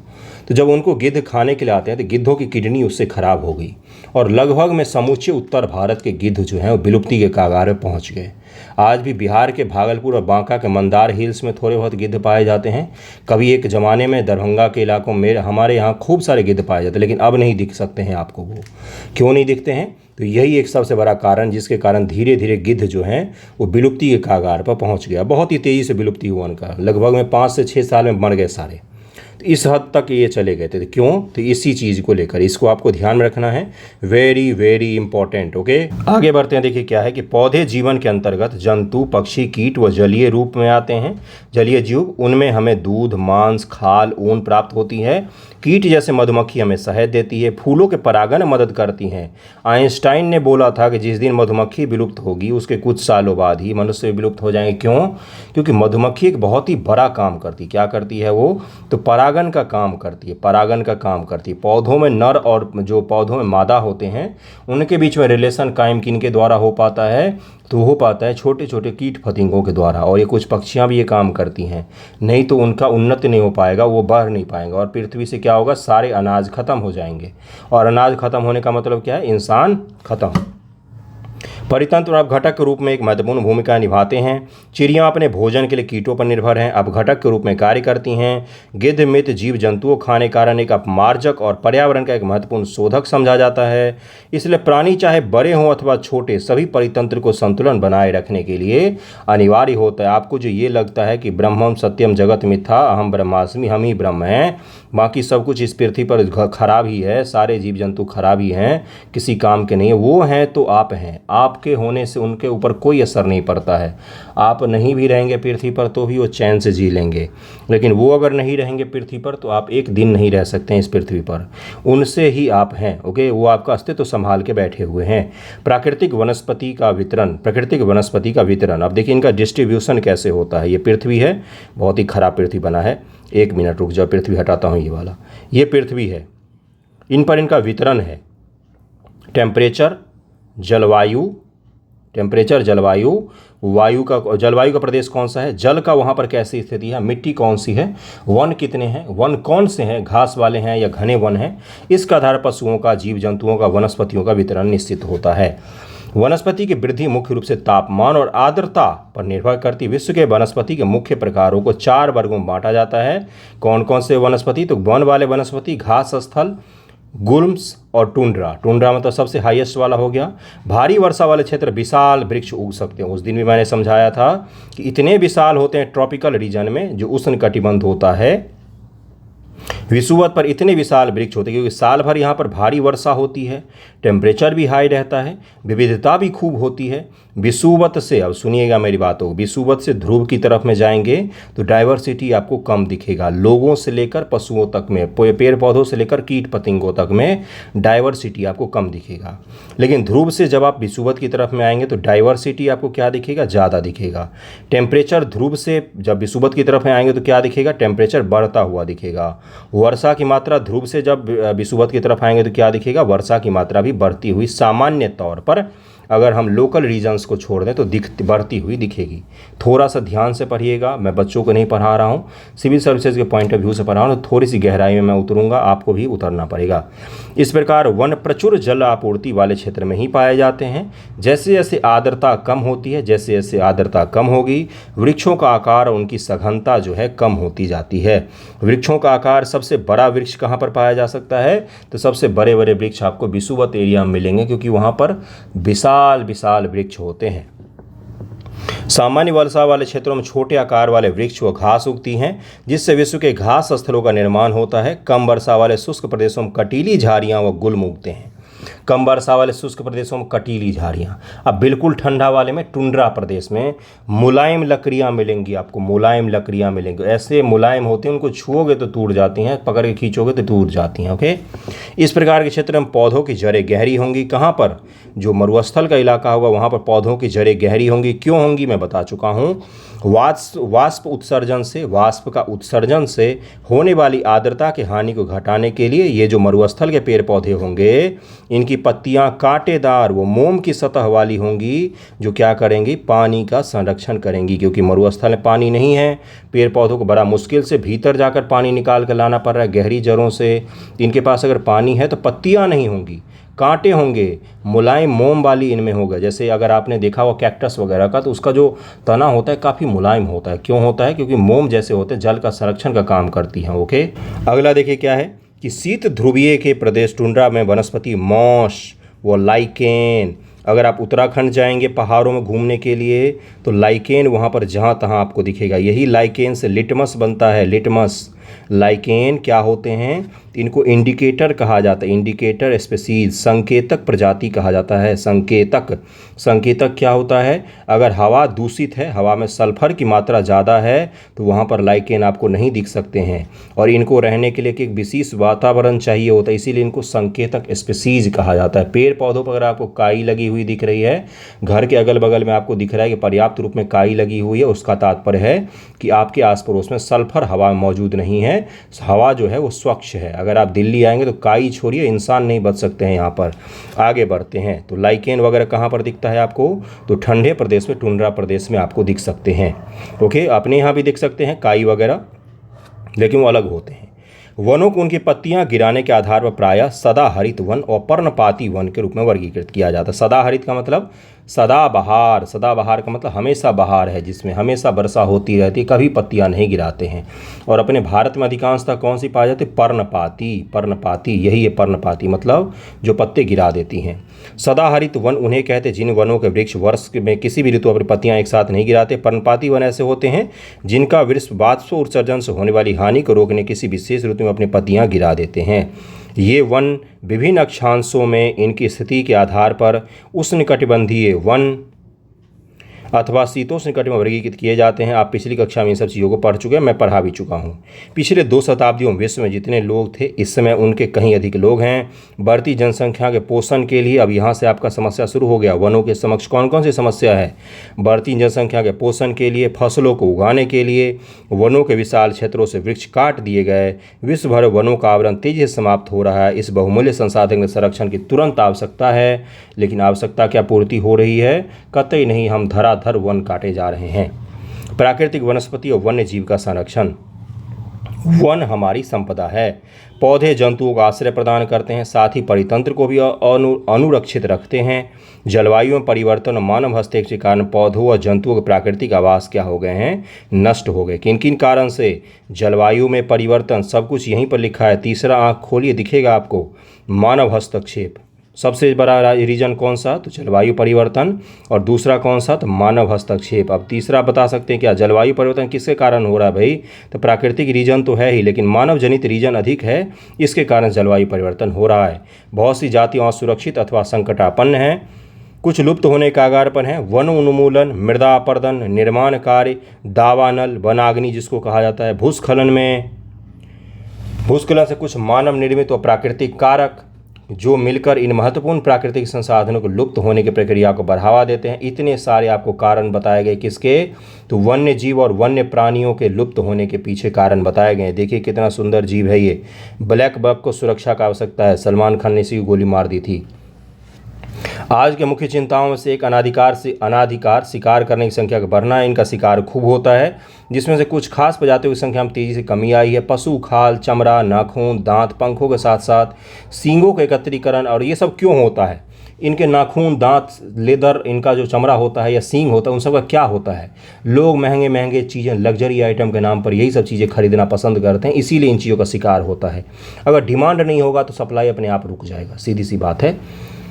तो जब उनको गिद्ध खाने के लिए आते हैं तो गिद्धों की किडनी उससे खराब हो गई और लगभग में समूचे उत्तर भारत के गिद्ध जो हैं वो विलुप्ति के कगार में पहुँच गए। आज भी बिहार के भागलपुर और बांका के मंदार हिल्स में थोड़े बहुत गिद्ध पाए जाते हैं। कभी एक ज़माने में दरभंगा के इलाकों में हमारे यहाँ खूब सारे गिद्ध पाए जाते हैं, लेकिन अब नहीं दिख सकते हैं आपको। वो क्यों नहीं दिखते हैं? तो यही एक सबसे बड़ा कारण, जिसके कारण धीरे धीरे गिद्ध जो हैं वो विलुप्ति के कगार पर पहुँच गया। बहुत ही तेज़ी से विलुप्ति हुआ उनका, लगभग में 5 से 6 साल में मर गए सारे। तो इस हद तक ये चले गए थे। तो क्यों? तो इसी चीज़ को लेकर, इसको आपको ध्यान में रखना है, वेरी वेरी इंपॉर्टेंट। ओके, आगे बढ़ते हैं। देखिए क्या है कि पौधे जीवन के अंतर्गत जंतु, पक्षी, कीट व जलीय रूप में आते हैं। जलीय जीव, उनमें हमें दूध, मांस, खाल, ऊन प्राप्त होती है। कीट जैसे मधुमक्खी हमें शहद देती है, फूलों के परागण में मदद करती हैं। आइंस्टाइन ने बोला था कि जिस दिन मधुमक्खी विलुप्त होगी उसके कुछ सालों बाद ही मनुष्य विलुप्त हो जाएंगे। क्यों? क्योंकि मधुमक्खी एक बहुत ही बड़ा काम करती, क्या करती है वो? तो पराग परागन का काम करती है, परागन का काम करती है। पौधों में नर और जो पौधों में मादा होते हैं उनके बीच में रिलेशन कायम किनके द्वारा हो पाता है, तो हो पाता है छोटे छोटे कीट फतिंगों के द्वारा। और ये कुछ पक्षियाँ भी ये काम करती हैं, नहीं तो उनका उन्नति नहीं हो पाएगा, वो बढ़ नहीं पाएंगे और पृथ्वी से क्या होगा, सारे अनाज खत्म हो जाएंगे। और अनाज खत्म होने का मतलब क्या है, इंसान खत्म। परितंत्र अब घटक के रूप में एक महत्वपूर्ण भूमिका निभाते हैं। चिड़ियाँ अपने भोजन के लिए कीटों पर निर्भर हैं, अब घटक के रूप में कार्य करती हैं। गिद्ध मित्र जीव जंतुओं खाने के कारण एक अपमार्जक और पर्यावरण का एक महत्वपूर्ण शोधक समझा जाता है। इसलिए प्राणी चाहे बड़े हों अथवा छोटे, सभी परितंत्र को संतुलन बनाए रखने के लिए अनिवार्य होता है। आपको जो ये लगता है कि ब्रह्मम सत्यम जगत मिथ्या अहम ब्रह्मास्मि, हम ही ब्रह्म हैं, बाकी सब कुछ इस पृथ्वी पर खराब ही है, सारे जीव जंतु खराब ही हैं, किसी काम के नहीं है, वो हैं तो आप हैं। आपके होने से उनके ऊपर कोई असर नहीं पड़ता है। आप नहीं भी रहेंगे पृथ्वी पर तो भी वो चैन से जी लेंगे, लेकिन वो अगर नहीं रहेंगे पृथ्वी पर तो आप एक दिन नहीं रह सकते हैं इस पृथ्वी पर। उनसे ही आप हैं, ओके, वो आपका अस्तित्व संभाल के बैठे हुए हैं। प्राकृतिक वनस्पति का वितरण, प्राकृतिक वनस्पति का वितरण, अब देखिए इनका डिस्ट्रीब्यूशन कैसे होता है। ये पृथ्वी है, बहुत ही खराब पृथ्वी बना है, एक मिनट रुक जाओ, पृथ्वी हटाता हूँ ये वाला, ये पृथ्वी है, इन पर इनका वितरण है। टेम्परेचर, जलवायु, टेम्परेचर, जलवायु, वायु का, जलवायु का प्रदेश कौन सा है, जल का वहाँ पर कैसी स्थिति है, मिट्टी कौन सी है, वन कितने हैं, वन कौन से हैं, घास वाले हैं या घने वन हैं, इसका आधार पशुओं का, जीव जंतुओं का, वनस्पतियों का वितरण निश्चित होता है। वनस्पति की वृद्धि मुख्य रूप से तापमान और आर्द्रता पर निर्भर करती है। विश्व के वनस्पति के मुख्य प्रकारों को 4 वर्गों में बांटा जाता है। कौन कौन से वनस्पति, तो वन वाले वनस्पति, घास स्थल, गुल्म्स और टुंड्रा। टुंड्रा मतलब सबसे हाईएस्ट वाला हो गया। भारी वर्षा वाले क्षेत्र विशाल वृक्ष उग सकते हैं। उस दिन भी मैंने समझाया था कि इतने विशाल होते हैं ट्रॉपिकल रीजन में, जो उष्ण कटिबंध होता है, विषुवत पर इतने विशाल वृक्ष होते हैं क्योंकि साल भर यहाँ पर भारी वर्षा होती है, टेम्परेचर भी हाई रहता है, विविधता भी खूब होती है। विषुवत से, अब सुनिएगा मेरी बातों को, विषुवत से ध्रुव की तरफ में जाएंगे तो डाइवर्सिटी आपको कम दिखेगा, लोगों से लेकर पशुओं तक में, पेड़ पौधों से लेकर कीट पतंगों तक में डाइवर्सिटी आपको कम दिखेगा। लेकिन ध्रुव से जब आप विषुवत की तरफ में आएंगे तो डाइवर्सिटी आपको क्या दिखेगा, ज़्यादा दिखेगा। टेम्परेचर ध्रुव से जब विषुवत की तरफ में आएंगे तो क्या दिखेगा, टेम्परेचर बढ़ता हुआ दिखेगा। वर्षा की मात्रा ध्रुव से जब विषुवत की तरफ आएंगे तो क्या दिखेगा, वर्षा की मात्रा भी बढ़ती हुई सामान्य तौर पर, अगर हम लोकल रीजन्स को छोड़ दें तो बढ़ती हुई दिखेगी। थोड़ा सा ध्यान से पढ़िएगा, मैं बच्चों को नहीं पढ़ा रहा हूँ, सिविल सर्विसेज के पॉइंट ऑफ व्यू से पढ़ा रहा हूँ, तो थोड़ी सी गहराई में मैं उतरूँगा, आपको भी उतरना पड़ेगा। इस प्रकार वन प्रचुर जल आपूर्ति वाले क्षेत्र में ही पाए जाते हैं। जैसे जैसे आर्द्रता कम होती है, जैसे जैसे आर्द्रता कम होगी, वृक्षों का आकार और उनकी सघनता जो है कम होती जाती है। वृक्षों का आकार, सबसे बड़ा वृक्ष कहाँ पर पाया जा सकता है, तो सबसे बड़े बड़े वृक्ष आपको विषुवत एरिया में मिलेंगे, क्योंकि वहाँ पर विशाल विशाल वृक्ष होते हैं। सामान्य वर्षा वाले क्षेत्रों में छोटे आकार वाले वृक्ष व घास उगती हैं, जिससे विश्व के घास स्थलों का निर्माण होता है। कम वर्षा वाले शुष्क प्रदेशों में कटीली झाड़ियाँ व गुल्म उगते हैं। कम वर्षा वाले शुष्क प्रदेशों में कटीली झाड़ियाँ। अब बिल्कुल ठंडा वाले में, टुंड्रा प्रदेश में, मुलायम लकड़ियाँ मिलेंगी आपको, मुलायम लकड़ियाँ मिलेंगी। ऐसे मुलायम होते हैं, उनको छुओगे तो टूट जाती हैं, पकड़ के खींचोगे तो टूट जाती हैं, ओके। इस प्रकार के क्षेत्र में पौधों की जड़ें गहरी होंगी। कहाँ पर, जो मरुस्थल का इलाका होगा वहाँ पर पौधों की जड़ें गहरी होंगी। क्यों होंगी मैं बता चुका हूँ। वाष्प उत्सर्जन से, वाष्प का उत्सर्जन से होने वाली आर्द्रता की हानि को घटाने के लिए ये जो मरुस्थल के पेड़ पौधे होंगे, इनकी पत्तियां कांटेदार व मोम की सतह वाली होंगी, जो क्या करेंगी, पानी का संरक्षण करेंगी। क्योंकि मरुस्थल में पानी नहीं है, पेड़ पौधों को बड़ा मुश्किल से भीतर जाकर पानी निकाल कर लाना पड़ रहा है गहरी जड़ों से। इनके पास अगर पानी है तो पत्तियां नहीं होंगी, कांटे होंगे, मुलायम मोम वाली इनमें होगा। जैसे अगर आपने देखा हो कैक्टस वगैरह का, तो उसका जो तना होता है काफ़ी मुलायम होता है। क्यों होता है, क्योंकि मोम जैसे होते हैं, जल का संरक्षण का काम करती हैं, ओके। अगला देखिए क्या है कि शीत ध्रुवीय के प्रदेश टुंड्रा में वनस्पति मॉस व लाइकेन। अगर आप उत्तराखंड जाएंगे पहाड़ों में घूमने के लिए तो लाइकेन वहाँ पर जहाँ तहाँ आपको दिखेगा। यही लाइकेन से लिटमस बनता है, लिटमस। लाइकेन क्या होते हैं, इनको इंडिकेटर कहा जाता है, इंडिकेटर स्पीसीज, संकेतक प्रजाति कहा जाता है। संकेतक, संकेतक क्या होता है, अगर हवा दूषित है, हवा में सल्फर की मात्रा ज़्यादा है तो वहाँ पर लाइकेन आपको नहीं दिख सकते हैं, और इनको रहने के लिए एक विशेष वातावरण चाहिए होता है, इसीलिए इनको संकेतक स्पीसीज कहा जाता है। पेड़ पौधों पर अगर आपको काई लगी हुई दिख रही है, घर के अगल बगल में आपको दिख रहा है कि पर्याप्त रूप में काई लगी हुई है, उसका तात्पर्य है कि आपके आस पड़ोस में सल्फर हवा में मौजूद नहीं नहीं है, हवा जो है वो स्वच्छ है। अगर आप दिल्ली आएंगे तो काई छोड़िए, इंसान नहीं बच सकते हैं यहाँ पर। आगे बढ़ते हैं तो लाइकेन वगैरह कहाँ पर दिखता है आपको, तो ठंडे प्रदेश में, टुंड्रा प्रदेश में आपको दिख सकते हैं। ओके, अपने यहाँ भी दिख सकते हैं काई वगैरह, लेकिन वो अलग होते हैं। वनों को उनकी पत्तियां गिराने के आधार पर प्रायः सदाहरित वन और पर्णपाती वन के रूप में वर्गीकृत किया जाता है। सदाहरित का मतलब सदाबहार, सदाबहार का मतलब हमेशा बहार है, जिसमें हमेशा वर्षा होती रहती है, कभी पत्तियां नहीं गिराते हैं। और अपने भारत में अधिकांशतः कौन सी पाई जाती है, पर्णपाती, पर्णपाती, यही है पर्णपाती, मतलब जो पत्ते गिरा देती हैं। सदाहरित वन उन्हें कहते हैं जिन वनों के वृक्ष वर्ष में किसी भी ऋतु अपनी पत्तियां एक साथ नहीं गिराते। पर्णपाती वन ऐसे होते हैं जिनका वृक्ष वाष्प उत्सर्जन से होने वाली हानि को रोकने किसी विशेष ऋतु में अपनी पत्तियां गिरा देते हैं। ये वन विभिन्न अक्षांशों में इनकी स्थिति के आधार पर उष्णकटिबंधीय वन अथवा शीतोष्णकटिबंधीय वर्गीकृत किए जाते हैं। आप पिछली कक्षा में इन सब चीज़ों को पढ़ चुके हैं, मैं पढ़ा भी चुका हूँ। पिछले 2 शताब्दियों में विश्व में जितने लोग थे, इस समय उनके कहीं अधिक लोग हैं। बढ़ती जनसंख्या के पोषण के लिए, अब यहाँ से आपका समस्या शुरू हो गया, वनों के समक्ष कौन कौन सी समस्या है। बढ़ती जनसंख्या के पोषण के लिए, फसलों को उगाने के लिए वनों के विशाल क्षेत्रों से वृक्ष काट दिए गए। विश्व भर वनों का आवरण तेजी से समाप्त हो रहा है। इस बहुमूल्य संसाधन के संरक्षण की तुरंत आवश्यकता है, लेकिन आवश्यकता क्या पूर्ति हो रही है, कतई नहीं। हम धराधर वन काटे जा रहे हैं। प्राकृतिक वनस्पति और वन्य जीव का संरक्षण। वन हमारी संपदा है। पौधे जंतुओं को आश्रय प्रदान करते हैं, साथ ही परितंत्र को भी अनुरक्षित रखते हैं। जलवायु में परिवर्तन और मानव हस्तक्षेप के कारण पौधों और जंतुओं के प्राकृतिक आवास क्या हो गए हैं, नष्ट हो गए। किन किन कारण से, जलवायु में परिवर्तन, सब कुछ यहीं पर लिखा है। तीसरा आंख खोलिए, दिखेगा आपको, मानव हस्तक्षेप। सबसे बड़ा रीजन कौन सा, तो जलवायु परिवर्तन, और दूसरा कौन सा, तो मानव हस्तक्षेप। अब तीसरा बता सकते हैं क्या, जलवायु परिवर्तन किसके कारण हो रहा है भाई, तो प्राकृतिक रीजन तो है ही, लेकिन मानव जनित रीजन अधिक है, इसके कारण जलवायु परिवर्तन हो रहा है। बहुत सी जातियां असुरक्षित अथवा संकटापन्न हैं, कुछ लुप्त होने के कगार पर हैं। वन उन्मूलन, मृदा अपरदन, निर्माण कार्य, दावानल, वनाग्नि जिसको कहा जाता है, भूस्खलन से कुछ मानव निर्मित और प्राकृतिक कारक जो मिलकर इन महत्वपूर्ण प्राकृतिक संसाधनों को लुप्त होने की प्रक्रिया को बढ़ावा देते हैं। इतने सारे आपको कारण बताए गए, किसके, तो वन्य जीव और वन्य प्राणियों के लुप्त होने के पीछे कारण बताए गए। देखिए कितना सुंदर जीव है ये। ब्लैक बक को सुरक्षा की आवश्यकता है, सलमान खान ने इसी की गोली मार दी थी। आज के मुख्य चिंताओं में से एक अनाधिकार शिकार करने की संख्या का बढ़ना है। इनका शिकार खूब होता है, जिसमें से कुछ खास प्रजातियों की संख्या में तेजी से कमी आई है। पशु खाल, चमड़ा, नाखून, दांत, पंखों के साथ साथ सींगों का एकत्रीकरण। और ये सब क्यों होता है, इनके नाखून, दांत, लेदर, इनका जो चमड़ा होता है या सींग होता है, उन सब का क्या होता है। लोग महंगे महंगे चीज़ें, लग्जरी आइटम के नाम पर यही सब चीज़ें खरीदना पसंद करते हैं, इसीलिए इन चीज़ों का शिकार होता है। अगर डिमांड नहीं होगा तो सप्लाई अपने आप रुक जाएगा, सीधी सी बात है।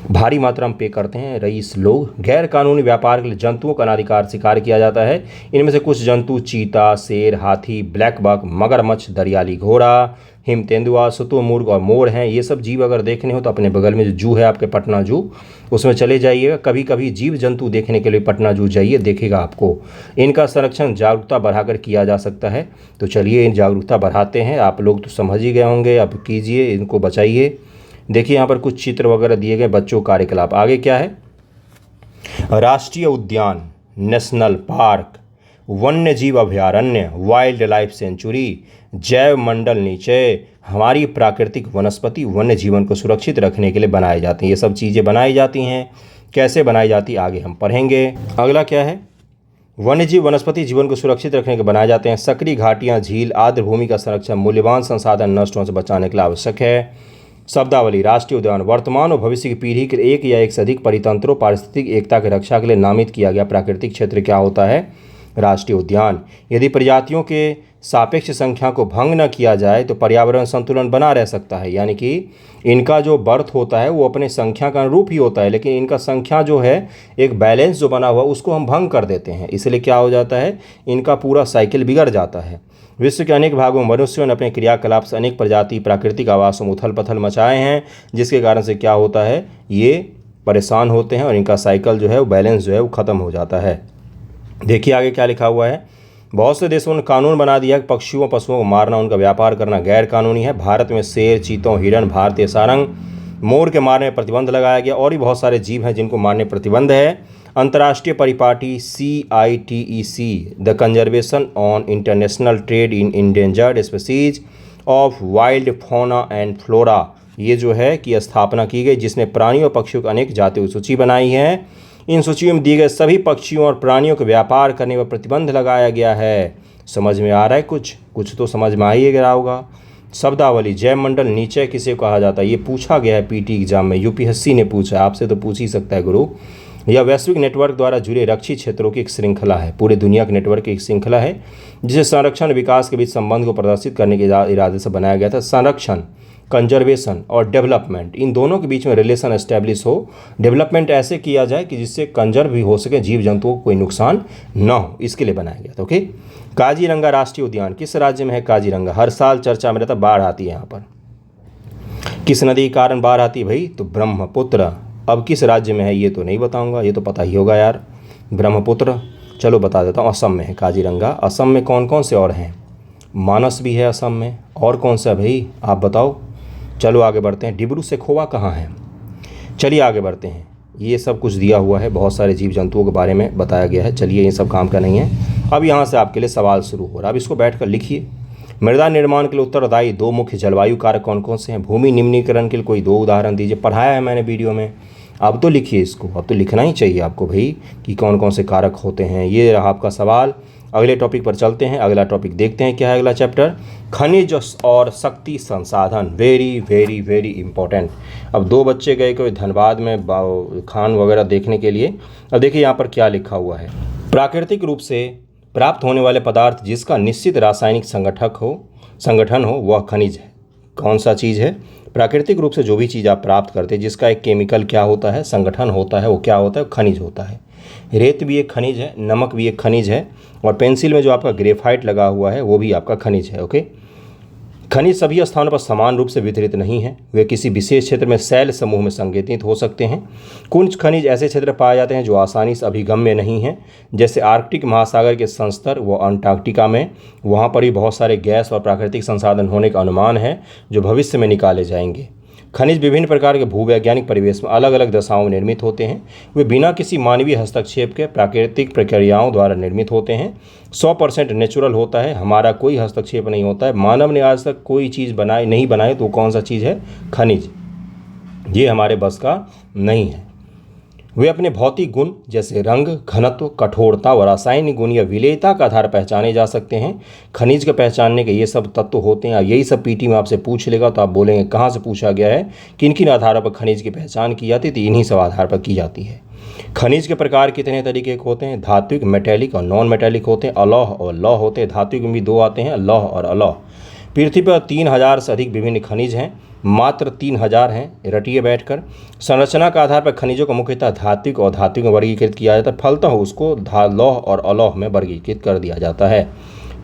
भारी मात्रा में पे करते हैं रईस लोग। गैर कानूनी व्यापार के लिए जंतुओं का अनाधिकार शिकार किया जाता है। इनमें से कुछ जंतु चीता, शेर, हाथी, ब्लैक बक, मगरमच्छ, दरियाली घोड़ा, हिम तेंदुआ, शुतुरमुर्ग और मोर हैं। ये सब जीव अगर देखने हो तो अपने बगल में जो जू है आपके, पटना जू, उसमें चले जाइएगा। कभी कभी जीव जंतु देखने के लिए पटना जू जाइए, देखेगा आपको। इनका संरक्षण जागरूकता बढ़ाकर किया जा सकता है। तो चलिए इन जागरूकता बढ़ाते हैं। आप लोग तो समझ ही गए होंगे, अब कीजिए, इनको बचाइए। देखिए यहाँ पर कुछ चित्र वगैरह दिए गए, बच्चों कार्यकलाप। आगे क्या है, राष्ट्रीय उद्यान, नेशनल पार्क, वन्य जीव अभयारण्य, वाइल्ड लाइफ सेंचुरी, जैव मंडल नीचे हमारी प्राकृतिक वनस्पति वन्य जीवन को सुरक्षित रखने के लिए बनाए जाते हैं। ये सब चीज़ें बनाई जाती हैं, कैसे बनाई जाती है आगे हम पढ़ेंगे। अगला क्या है, वन्य जीव वनस्पति जीवन को सुरक्षित रखने के बनाए जाते हैं। सक्रिय घाटियाँ, झील, आर्द्र भूमि का संरक्षण मूल्यवान संसाधन नष्ट होने से बचाने के लिए आवश्यक है। शब्दावली, राष्ट्रीय उद्यान वर्तमान और भविष्य की पीढ़ी के एक या एक से अधिक परितंत्रों पारिस्थितिक एकता की रक्षा के लिए नामित किया गया प्राकृतिक क्षेत्र क्या होता है, राष्ट्रीय उद्यान। यदि प्रजातियों के सापेक्ष संख्या को भंग न किया जाए तो पर्यावरण संतुलन बना रह सकता है। यानी कि इनका जो बर्थ होता है वो अपने संख्या का अनुरूप ही होता है, लेकिन इनका संख्या जो है एक बैलेंस जो बना हुआ उसको हम भंग कर देते हैं, इसलिए क्या हो जाता है, इनका पूरा साइकिल बिगड़ जाता है। विश्व के अनेक भागों में मनुष्यों ने अपने क्रियाकलाप से अनेक प्रजाति प्राकृतिक आवासों में उथल पथल मचाए हैं, जिसके कारण से क्या होता है, ये परेशान होते हैं और इनका साइकिल जो है वो बैलेंस जो है वो ख़त्म हो जाता है। देखिए आगे क्या लिखा हुआ है, बहुत से देशों ने कानून बना दिया कि पशुओं को मारना, उनका व्यापार करना गैर कानूनी है। भारत में शेर, चीतों, हिरण, भारतीय सारंग, मोर के मारने पर प्रतिबंध लगाया गया। और भी बहुत सारे जीव हैं जिनको मारने पर प्रतिबंध है। अंतर्राष्ट्रीय परिपाटी CITEC, the conservation on international trade in endangered species of wild fauna and flora, ये जो है कि स्थापना की गई, जिसमें प्राणियों और पक्षियों की अनेक जातियों की सूची बनाई है। इन सूचियों में दिए गए सभी पक्षियों और प्राणियों को व्यापार करने पर प्रतिबंध लगाया गया है। समझ में आ रहा है? कुछ तो समझ में आ ही गया होगा। शब्दावली, जैव मंडल नीचे किसे कहा जाता है? ये पूछा गया है पीटी एग्जाम में, UPSC ने पूछा, आपसे तो पूछ ही सकता है गुरु। यह वैश्विक नेटवर्क द्वारा जुड़े रक्षित क्षेत्रों की एक श्रृंखला है, पूरे दुनिया के नेटवर्क की एक श्रृंखला है जिसे संरक्षण और विकास के बीच संबंध को प्रदर्शित करने के इरादे से बनाया गया था। संरक्षण, कंजर्वेशन और डेवलपमेंट, इन दोनों के बीच में रिलेशन एस्टेब्लिश हो। डेवलपमेंट ऐसे किया जाए कि जिससे कंजर्व भी हो सके, जीव जंतुओं को कोई नुकसान न हो, इसके लिए बनाया गया था। ओके। काजीरंगा राष्ट्रीय उद्यान किस राज्य में है? काजीरंगा हर साल चर्चा में रहता, बाढ़ आती है यहाँ पर। किस नदी के कारण बाढ़ आती है भाई? तो ब्रह्मपुत्र। अब किस राज्य में है ये तो नहीं बताऊंगा, ये तो पता ही होगा यार, ब्रह्मपुत्र। चलो बता देता हूँ, असम में है काजीरंगा। असम में कौन कौन से और हैं? मानस भी है असम में, और कौन सा भाई आप बताओ। चलो आगे बढ़ते हैं। डिब्रू सेखोवा कहाँ है? चलिए आगे बढ़ते हैं। ये सब कुछ दिया हुआ है, बहुत सारे जीव जंतुओं के बारे में बताया गया है। चलिए, ये सब काम का नहीं है। अब यहाँ से आपके लिए सवाल शुरू हो रहा है, अब इसको बैठ कर लिखिए। मृदा निर्माण के लिए उत्तरदायी 2 मुख्य जलवायु कारक कौन कौन से हैं? भूमि निम्नीकरण के लिए कोई 2 उदाहरण दीजिए। पढ़ाया है मैंने वीडियो में, अब तो लिखिए इसको, अब तो लिखना ही चाहिए आपको भाई कि कौन कौन से कारक होते हैं। ये रहा आपका सवाल। अगले टॉपिक पर चलते हैं। अगला टॉपिक देखते हैं क्या है अगला चैप्टर, खनिज और शक्ति संसाधन। Very very very important. अब 2 बच्चे गए कोई धनबाद में खान वगैरह देखने के लिए। अब देखिए यहाँ पर क्या लिखा हुआ है। प्राकृतिक रूप से प्राप्त होने वाले पदार्थ जिसका निश्चित रासायनिक संगठन हो वह खनिज है। कौन सा चीज़ है? प्राकृतिक रूप से जो भी चीज़ आप प्राप्त करते हैं जिसका एक केमिकल क्या होता है, संगठन होता है, वो क्या होता है? खनिज होता है। रेत भी एक खनिज है, नमक भी एक खनिज है, और पेंसिल में जो आपका ग्रेफाइट लगा हुआ है वो भी आपका खनिज है। ओके। खनिज सभी स्थानों पर समान रूप से वितरित नहीं है, वे किसी विशेष क्षेत्र में शैल समूह में संकेतित हो सकते हैं। कुछ खनिज ऐसे क्षेत्र पाए जाते हैं जो आसानी से अभिगम्य नहीं हैं, जैसे आर्कटिक महासागर के संस्तर व अंटार्कटिका में। वहाँ पर भी बहुत सारे गैस और प्राकृतिक संसाधन होने का अनुमान है जो भविष्य में निकाले जाएंगे। खनिज विभिन्न प्रकार के भूवैज्ञानिक परिवेश में अलग अलग दशाओं में निर्मित होते हैं। वे बिना किसी मानवीय हस्तक्षेप के प्राकृतिक प्रक्रियाओं द्वारा निर्मित होते हैं। 100% नेचुरल होता है, हमारा कोई हस्तक्षेप नहीं होता है। मानव ने आज तक कोई चीज़ नहीं बनाई तो कौन सा चीज़ है? खनिज। ये हमारे बस का नहीं है। वे अपने भौतिक गुण जैसे रंग, घनत्व, कठोरता व रासायनिक गुण या विलेयता का आधार पहचाने जा सकते हैं। खनिज के पहचानने के ये सब तत्व होते हैं। यही सब पीटी में आपसे पूछ लेगा तो आप बोलेंगे कहाँ से पूछा गया है, किन किन आधारों पर खनिज की पहचान की जाती है? तो इन्हीं सब आधार पर की जाती है। खनिज के प्रकार कितने तरीके के होते हैं? धात्विक, मेटेलिक और नॉन मेटेलिक होते हैं। अलौह और लौह होते हैं। धात्विक में भी 2 आते हैं, लौह और अलौह। पृथ्वी पर 3000 से अधिक विभिन्न खनिज हैं, मात्र 3000 हैं। रटिए बैठकर। संरचना के आधार पर खनिजों को मुख्यतः धात्विक और धात्विक में वर्गीकृत किया जाता है। फलतः उसको लौह और अलौह में वर्गीकृत कर दिया जाता है।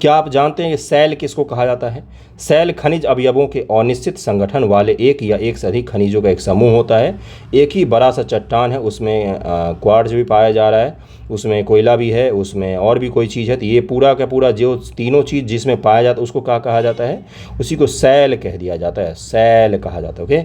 क्या आप जानते हैं कि शैल किसको कहा जाता है? शैल खनिज अवयवों के अनिश्चित संगठन वाले एक या एक से अधिक खनिजों का एक समूह होता है। एक ही बड़ा सा चट्टान है, उसमें क्वार्ट्ज भी पाया जा रहा है, उसमें कोयला भी है, उसमें और भी कोई चीज़ है। तो ये पूरा का पूरा जो तीनों चीज़ जिसमें पाया जाता है उसको क्या कहा जाता है? उसी को शैल कह दिया जाता है, शैल कहा जाता है। ओके।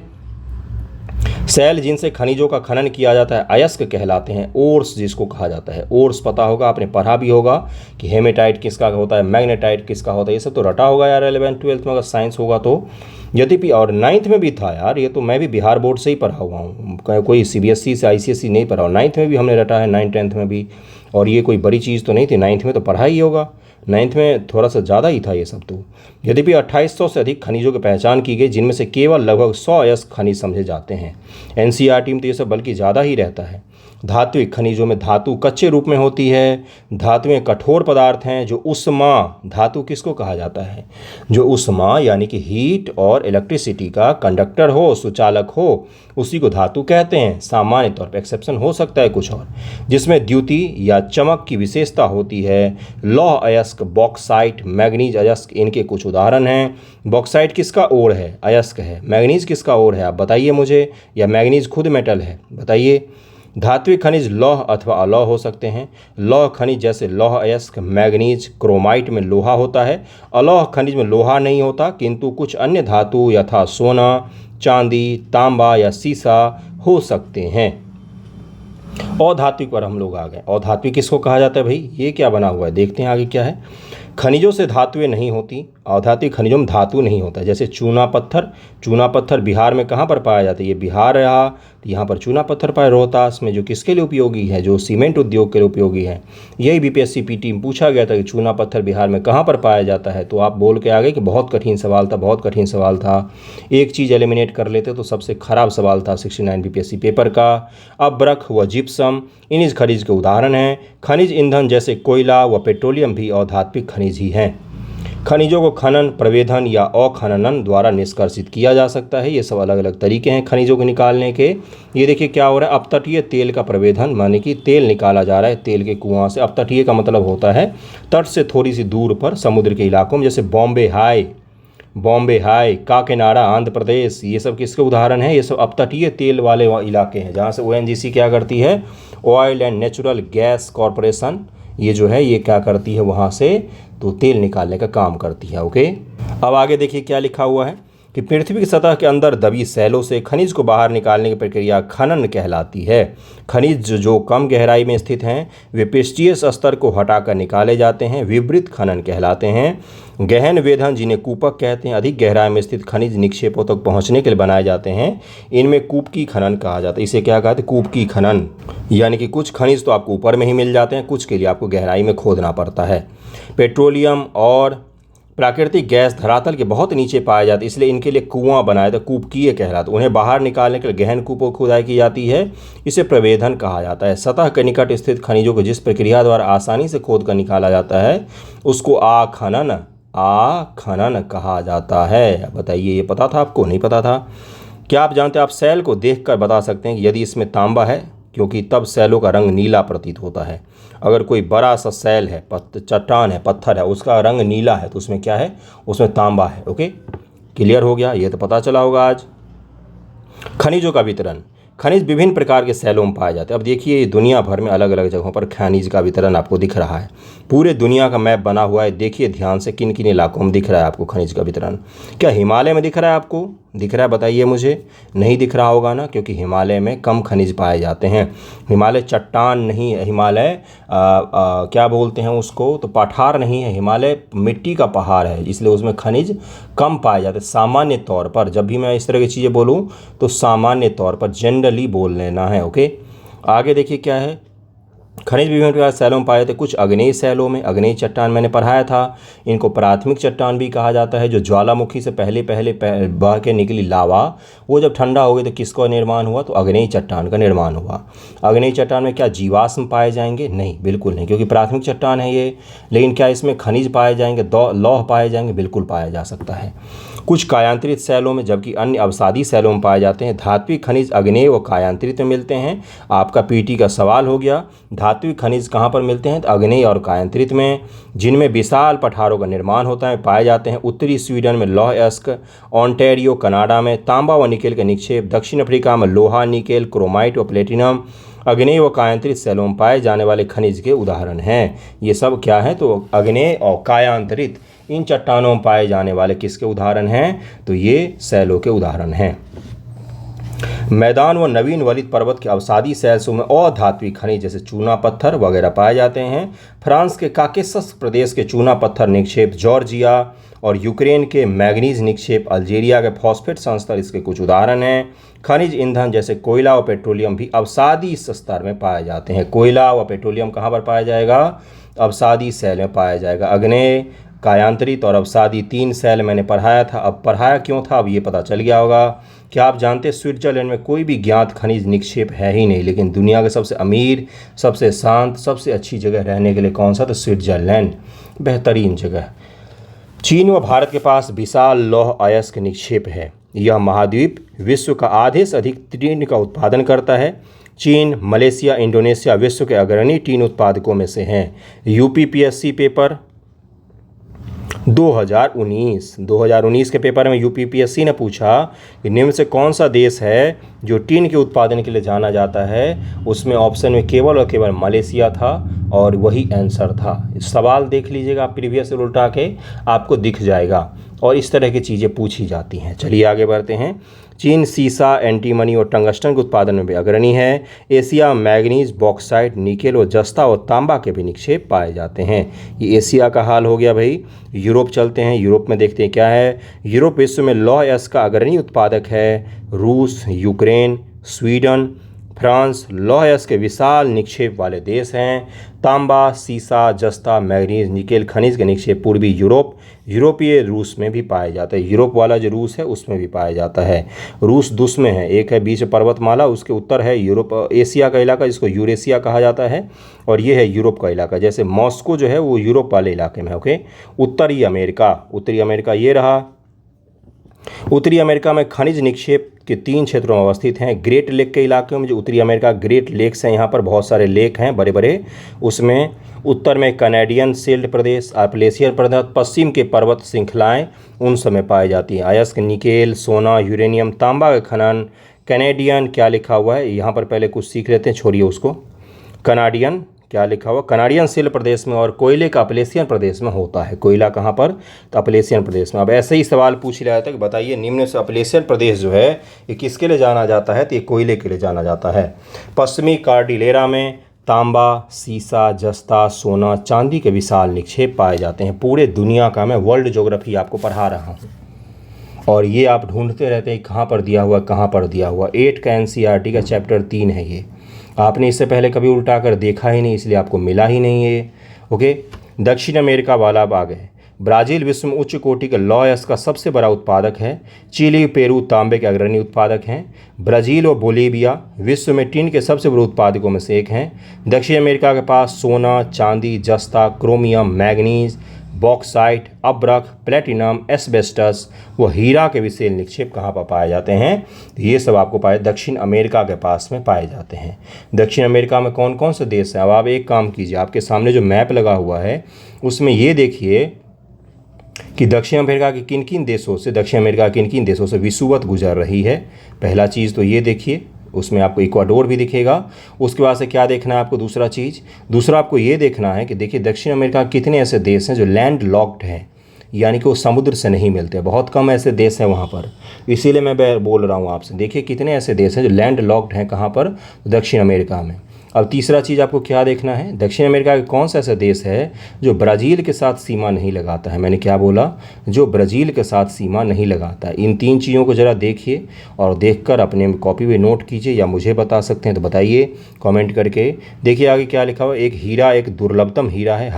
शैल जिनसे खनिजों का खनन किया जाता है अयस्क कहलाते हैं। ओर्स जिसको कहा जाता है, ओर्स पता होगा, आपने पढ़ा भी होगा कि हेमेटाइट किसका होता है, मैग्नेटाइट किसका होता है, ये सब तो रटा होगा यार 11th-12th में अगर साइंस होगा तो। यद्यपि और 9th में भी था यार, ये तो मैं भी बिहार बोर्ड से ही पढ़ा हुआ हूँ, कोई CBSE से ICSE नहीं पढ़ा हूँ। 9th में भी हमने रटा है, 9th 10th में भी, और ये कोई बड़ी चीज़ तो नहीं थी। 9th में तो पढ़ा ही होगा, 9th में थोड़ा सा ज़्यादा ही था ये सब तो। यद्यपि 2800 से अधिक खनिजों की पहचान की गई, जिनमें से केवल लगभग 100 अयस्क खनिज समझे जाते हैं। NCERT में तो ये सब बल्कि ज़्यादा ही रहता है। धात्विक खनिजों में धातु कच्चे रूप में होती है। धातुएं कठोर पदार्थ हैं जो उष्मा, धातु किसको कहा जाता है? जो उष्मा यानी कि हीट और इलेक्ट्रिसिटी का कंडक्टर हो, सुचालक हो, उसी को धातु कहते हैं। सामान्य तौर पर एक्सेप्शन हो सकता है कुछ और, जिसमें द्युति या चमक की विशेषता होती है। लौह अयस्क, बॉक्साइट, मैग्नीज अयस्क इनके कुछ उदाहरण हैं। बॉक्साइट किसका ओर है? अयस्क है। मैग्नीज किसका ओर है? आप बताइए मुझे, या मैग्नीज खुद मेटल है? बताइए। धात्विक खनिज लौह अथवा अलौह हो सकते हैं। लौह खनिज जैसे लौह अयस्क, मैग्नीज, क्रोमाइट में लोहा होता है। अलौह खनिज में लोहा नहीं होता, किंतु कुछ अन्य धातु यथा सोना, चांदी, तांबा या सीसा हो सकते हैं। अधात्विक पर हम लोग आ गए। अधात्विक किसको कहा जाता है भाई? ये क्या बना हुआ है, देखते हैं आगे क्या है। खनिजों से धातुएं नहीं होती। अधात्विक खनिजों में धातु नहीं होता। जैसे चूना पत्थर। चूना पत्थर बिहार में कहाँ पर पाया जाता है? ये बिहार रहा, तो यहाँ पर चूना पत्थर पाया रोहतास में, जो किसके लिए उपयोगी है? जो सीमेंट उद्योग के लिए उपयोगी है। यही बीपीएससी पीटी में पूछा गया था कि चूना पत्थर बिहार में कहाँ पर पाया जाता है, तो आप बोल के आ गए कि बहुत कठिन सवाल था, बहुत कठिन सवाल था। एक चीज़ एलिमिनेट कर लेते तो सबसे खराब सवाल था 69 बीपीएससी पेपर का। अब्रक व जिप्सम इन इस खनिज के उदाहरण हैं। खनिज ईंधन जैसे कोयला व पेट्रोलियम भी अधात्विक खनिज ही हैं। खनिजों को खनन, प्रवेधन या अखनन द्वारा निष्कर्षित किया जा सकता है। ये सब अलग अलग तरीके हैं खनिजों को निकालने के। ये देखिए क्या हो रहा है, अपतटीय तेल का प्रवेधन, माने कि तेल निकाला जा रहा है तेल के कुआं से। अपतटीय का मतलब होता है तट से थोड़ी सी दूर पर समुद्र के इलाकों में, जैसे बॉम्बे हाई, काकीनाडा आंध्र प्रदेश, ये सब किसके उदाहरण हैं? ये सब अपतटीय तेल वाले इलाके हैं जहाँ से ओएनजीसी क्या करती है, oil and natural gas corporation, ये जो है ये क्या करती है वहाँ से तो तेल निकालने का काम करती है। ओके, अब आगे देखिए क्या लिखा हुआ है कि पृथ्वी की सतह के अंदर दबी सैलों से खनिज को बाहर निकालने की प्रक्रिया खनन कहलाती है। खनिज जो कम गहराई में स्थित हैं वे पृष्ठीय स्तर को हटाकर निकाले जाते हैं, विवृत खनन कहलाते हैं। गहन वेधन जिन्हें कूपक कहते हैं, अधिक गहराई में स्थित खनिज निक्षेपों तक पहुंचने के लिए बनाए जाते हैं, इनमें कूपकी खनन कहा जाता है। इसे क्या कहते हैं? कूपकी खनन। यानी कि कुछ खनिज तो आपको ऊपर में ही मिल जाते हैं, कुछ के लिए आपको गहराई में खोदना पड़ता है। पेट्रोलियम और प्राकृतिक गैस धरातल के बहुत नीचे पाए जाते, इसलिए इनके लिए कुआं बनाए, तो कूपकीय कहलाते। उन्हें बाहर निकालने के लिए गहन कूपों खुदाई की जाती है, इसे प्रवेधन कहा जाता है। सतह के निकट स्थित खनिजों को जिस प्रक्रिया द्वारा आसानी से खोद कर निकाला जाता है उसको आखनन कहा जाता है। बताइए, ये पता था आपको? नहीं पता था? क्या आप जानते हैं, आप सेल को देखकर बता सकते हैं कि यदि इसमें तांबा है, क्योंकि तब सेलों का रंग नीला प्रतीत होता है। अगर कोई बड़ा सा सेल है, चट्टान है, पत्थर है, उसका रंग नीला है तो उसमें क्या है? उसमें तांबा है। ओके, क्लियर हो गया? ये तो पता चला होगा आज। खनिजों का वितरण। खनिज विभिन्न प्रकार के सेलों में पाए जाते हैं। अब देखिए दुनिया भर में अलग अलग जगहों पर खनिज का वितरण आपको दिख रहा है। पूरे दुनिया का मैप बना हुआ है, देखिए ध्यान से किन किन इलाकों में दिख रहा है आपको खनिज का वितरण। क्या हिमालय में दिख रहा है आपको? दिख रहा है? बताइए मुझे। नहीं दिख रहा होगा ना, क्योंकि हिमालय में कम खनिज पाए जाते हैं। हिमालय चट्टान नहीं है, हिमालय क्या बोलते हैं उसको, तो पठार नहीं है, हिमालय मिट्टी का पहाड़ है, इसलिए उसमें खनिज कम पाए जाते हैं। सामान्य तौर पर जब भी मैं इस तरह की चीज़ें बोलूँ तो सामान्य तौर पर जनरली बोल लेना है। ओके, आगे देखिए क्या है। खनिज विभिन्न प्रकार सैलों में पाए जाते, कुछ अग्नेय सैलों में। अग्नेय चट्टान मैंने पढ़ाया था, इनको प्राथमिक चट्टान भी कहा जाता है। जो ज्वालामुखी से पहले बह के निकली लावा, वो जब ठंडा हो गई तो किसका निर्माण हुआ? तो अग्नेय चट्टान का निर्माण हुआ। अग्नेय चट्टान में क्या जीवाश्म पाए जाएंगे? नहीं, बिल्कुल नहीं, क्योंकि प्राथमिक चट्टान है ये। लेकिन क्या इसमें खनिज पाए जाएंगे, लौह पाए जाएंगे? बिल्कुल पाया जा सकता है। कुछ कायांतरित सैलों में, जबकि अन्य अवसादी सैलों में पाए जाते हैं। धात्विक खनिज अग्नेय व कायांतरित में मिलते हैं। आपका पीटी का सवाल हो गया, धात्विक खनिज कहाँ पर मिलते हैं? तो अग्नेय और कायांतरित में, जिनमें विशाल पठारों का निर्माण होता है, पाए जाते हैं। उत्तरी स्वीडन में लौह अयस्क, ओंटारियो कनाडा में तांबा व निकेल के निक्षेप, दक्षिण अफ्रीका में लोहा, निकेल, क्रोमाइट व प्लेटिनम अग्नेय व कायांतरित सैलों में पाए जाने वाले खनिज के उदाहरण हैं। ये सब क्या है? तो अग्नेय और कायांतरित इन चट्टानों में पाए जाने वाले किसके उदाहरण हैं? तो ये सैलों के उदाहरण हैं। मैदान व नवीन वलित पर्वत के अवसादी सैलसों में अधात्विक खनिज जैसे चूना पत्थर वगैरह पाए जाते हैं। फ्रांस के काकेसस प्रदेश के चूना पत्थर निक्षेप, जॉर्जिया और यूक्रेन के मैग्नीज निक्षेप, अल्जीरिया के फॉस्फेट संस्तर इसके कुछ उदाहरण हैं। खनिज ईंधन जैसे कोयला व पेट्रोलियम भी अवसादी स्तर में पाए जाते हैं। कोयला व पेट्रोलियम कहाँ पर पाया जाएगा? अवसादी सैल में पाया जाएगा। अग्नेय, कायांतरित और अवसादी 3 सैल मैंने पढ़ाया था। अब पढ़ाया क्यों था अब ये पता चल गया होगा। क्या आप जानते हैं स्विट्जरलैंड में कोई भी ज्ञात खनिज निक्षेप है ही नहीं, लेकिन दुनिया का सबसे अमीर, सबसे शांत, सबसे अच्छी जगह रहने के लिए कौन सा? तो स्विट्जरलैंड, बेहतरीन जगह। चीन व भारत के पास विशाल लौह अयस्क निक्षेप है। यह महाद्वीप विश्व का आधे से अधिक टीन का उत्पादन करता है। चीन, मलेशिया, इंडोनेशिया विश्व के अग्रणी टीन उत्पादकों में से हैं। यूपीपीएससी पेपर 2019 के पेपर में यूपीपीएससी ने पूछा कि निम्न से कौन सा देश है जो टीन के उत्पादन के लिए जाना जाता है, उसमें ऑप्शन में केवल और केवल मलेशिया था और वही आंसर था। सवाल देख लीजिएगा, प्रीवियस से उल्टा के आपको दिख जाएगा और इस तरह की चीज़ें पूछी जाती हैं। चलिए आगे बढ़ते हैं। चीन सीसा, एंटीमनी और टंगस्टन के उत्पादन में भी अग्रणी है। एशिया मैग्नीज, बॉक्साइट, निकेल और जस्ता और तांबा के भी निक्षेप पाए जाते हैं। ये एशिया का हाल हो गया भाई। यूरोप चलते हैं, यूरोप में देखते हैं क्या है। यूरोप विश्व में लौह अयस्क का अग्रणी उत्पादक है। रूस, यूक्रेन, स्वीडन, फ्रांस लौह अयस्क के विशाल निक्षेप वाले देश हैं। तांबा, सीसा, जस्ता, मैग्नीज, निकेल खनिज के निक्षेप पूर्वी यूरोपीय रूस में भी पाए जाते हैं। यूरोप वाला जो रूस है उसमें भी पाया जाता है। रूस दुस में है, एक है बीच पर्वतमाला, उसके उत्तर है यूरोप, एशिया का इलाका जिसको यूरेशिया कहा जाता है, और ये है यूरोप का इलाका। जैसे मॉस्को जो है वो यूरोप वाले इलाके में, ओके। उत्तरी अमेरिका ये रहा। उत्तरी अमेरिका में खनिज निक्षेप के 3 क्षेत्रों में अवस्थित हैं। ग्रेट लेक के इलाके में, जो उत्तरी अमेरिका ग्रेट लेक्स हैं, यहाँ पर बहुत सारे लेक हैं बड़े बड़े। उसमें उत्तर में कैनेडियन शील्ड प्रदेश, अपलेशियन प्रदेश, पश्चिम के पर्वत श्रृंखलाएँ उन समय पाई जाती हैं। अयस्क, निकेल, सोना, यूरेनियम, तांबा का खनन। कैनेडियन क्या लिखा हुआ है यहाँ पर, पहले कुछ सीख लेते हैं, छोड़िए उसको। कनाडियन क्या लिखा हुआ, कनाडियन शील्ड प्रदेश में, और कोयले का अपलेशियन प्रदेश में होता है। कोयला कहाँ पर, तो अपलेशियन प्रदेश में। अब ऐसे ही सवाल पूछ लिया जाता है कि बताइए निम्न से अपलेशियन प्रदेश जो है ये किसके लिए जाना जाता है, तो ये कोयले के लिए जाना जाता है। पश्चिमी कार्डिलेरा में तांबा, सीसा, जस्ता, सोना, चांदी के विशाल निक्षेप पाए जाते हैं। पूरे दुनिया का मैं वर्ल्ड ज्योग्राफी आपको पढ़ा रहा हूँ और ये आप ढूंढते रहते हैं कहाँ पर दिया हुआ, कहाँ पर दिया हुआ। 8 का NCERT का चैप्टर 3 है ये। आपने इससे पहले कभी उल्टा कर देखा ही नहीं, इसलिए आपको मिला ही नहीं है, ओके। दक्षिण अमेरिका वाला अब आ गए। ब्राज़ील विश्व में उच्च कोटि के लौह अयस्क का सबसे बड़ा उत्पादक है। चिली, पेरू तांबे के अग्रणी उत्पादक हैं। ब्राज़ील और बोलीविया विश्व में टिन के सबसे बड़े उत्पादकों में से एक हैं। दक्षिण अमेरिका के पास सोना, चांदी, जस्ता, क्रोमियम, मैग्नीज, बॉक्साइट, अब्रक, प्लेटिनम, एस्बेस्टस व हीरा के विशेष निक्षेप कहाँ पर पाए जाते हैं, ये सब आपको पाए दक्षिण अमेरिका के पास में पाए जाते हैं। दक्षिण अमेरिका में कौन कौन से देश हैं, अब आप एक काम कीजिए, आपके सामने जो मैप लगा हुआ है उसमें ये देखिए कि दक्षिण अमेरिका के किन किन देशों से विषुवत गुजर रही है। पहला चीज़ तो ये देखिए, उसमें आपको इक्वाडोर भी दिखेगा। उसके बाद से क्या देखना है आपको, दूसरा आपको ये देखना है कि देखिए दक्षिण अमेरिका कितने ऐसे देश हैं जो लैंड लॉक्ड हैं, यानी कि वो समुद्र से नहीं मिलते। बहुत कम ऐसे देश हैं वहाँ पर, इसीलिए मैं बोल रहा हूँ आपसे। देखिए कितने ऐसे देश हैं जो लैंड लॉक्ड हैं, कहाँ पर, दक्षिण अमेरिका में। अब तीसरा चीज़ आपको क्या देखना है, दक्षिण अमेरिका के कौन सा ऐसा देश है जो ब्राज़ील के साथ सीमा नहीं लगाता है। मैंने क्या बोला, जो ब्राज़ील के साथ सीमा नहीं लगाता है। इन 3 चीज़ों को ज़रा देखिए और देखकर अपने कॉपी में नोट कीजिए, या मुझे बता सकते हैं तो बताइए कमेंट करके। देखिए आगे क्या लिखा हुआ, एक हीरा, एक दुर्लभतम हीरा है,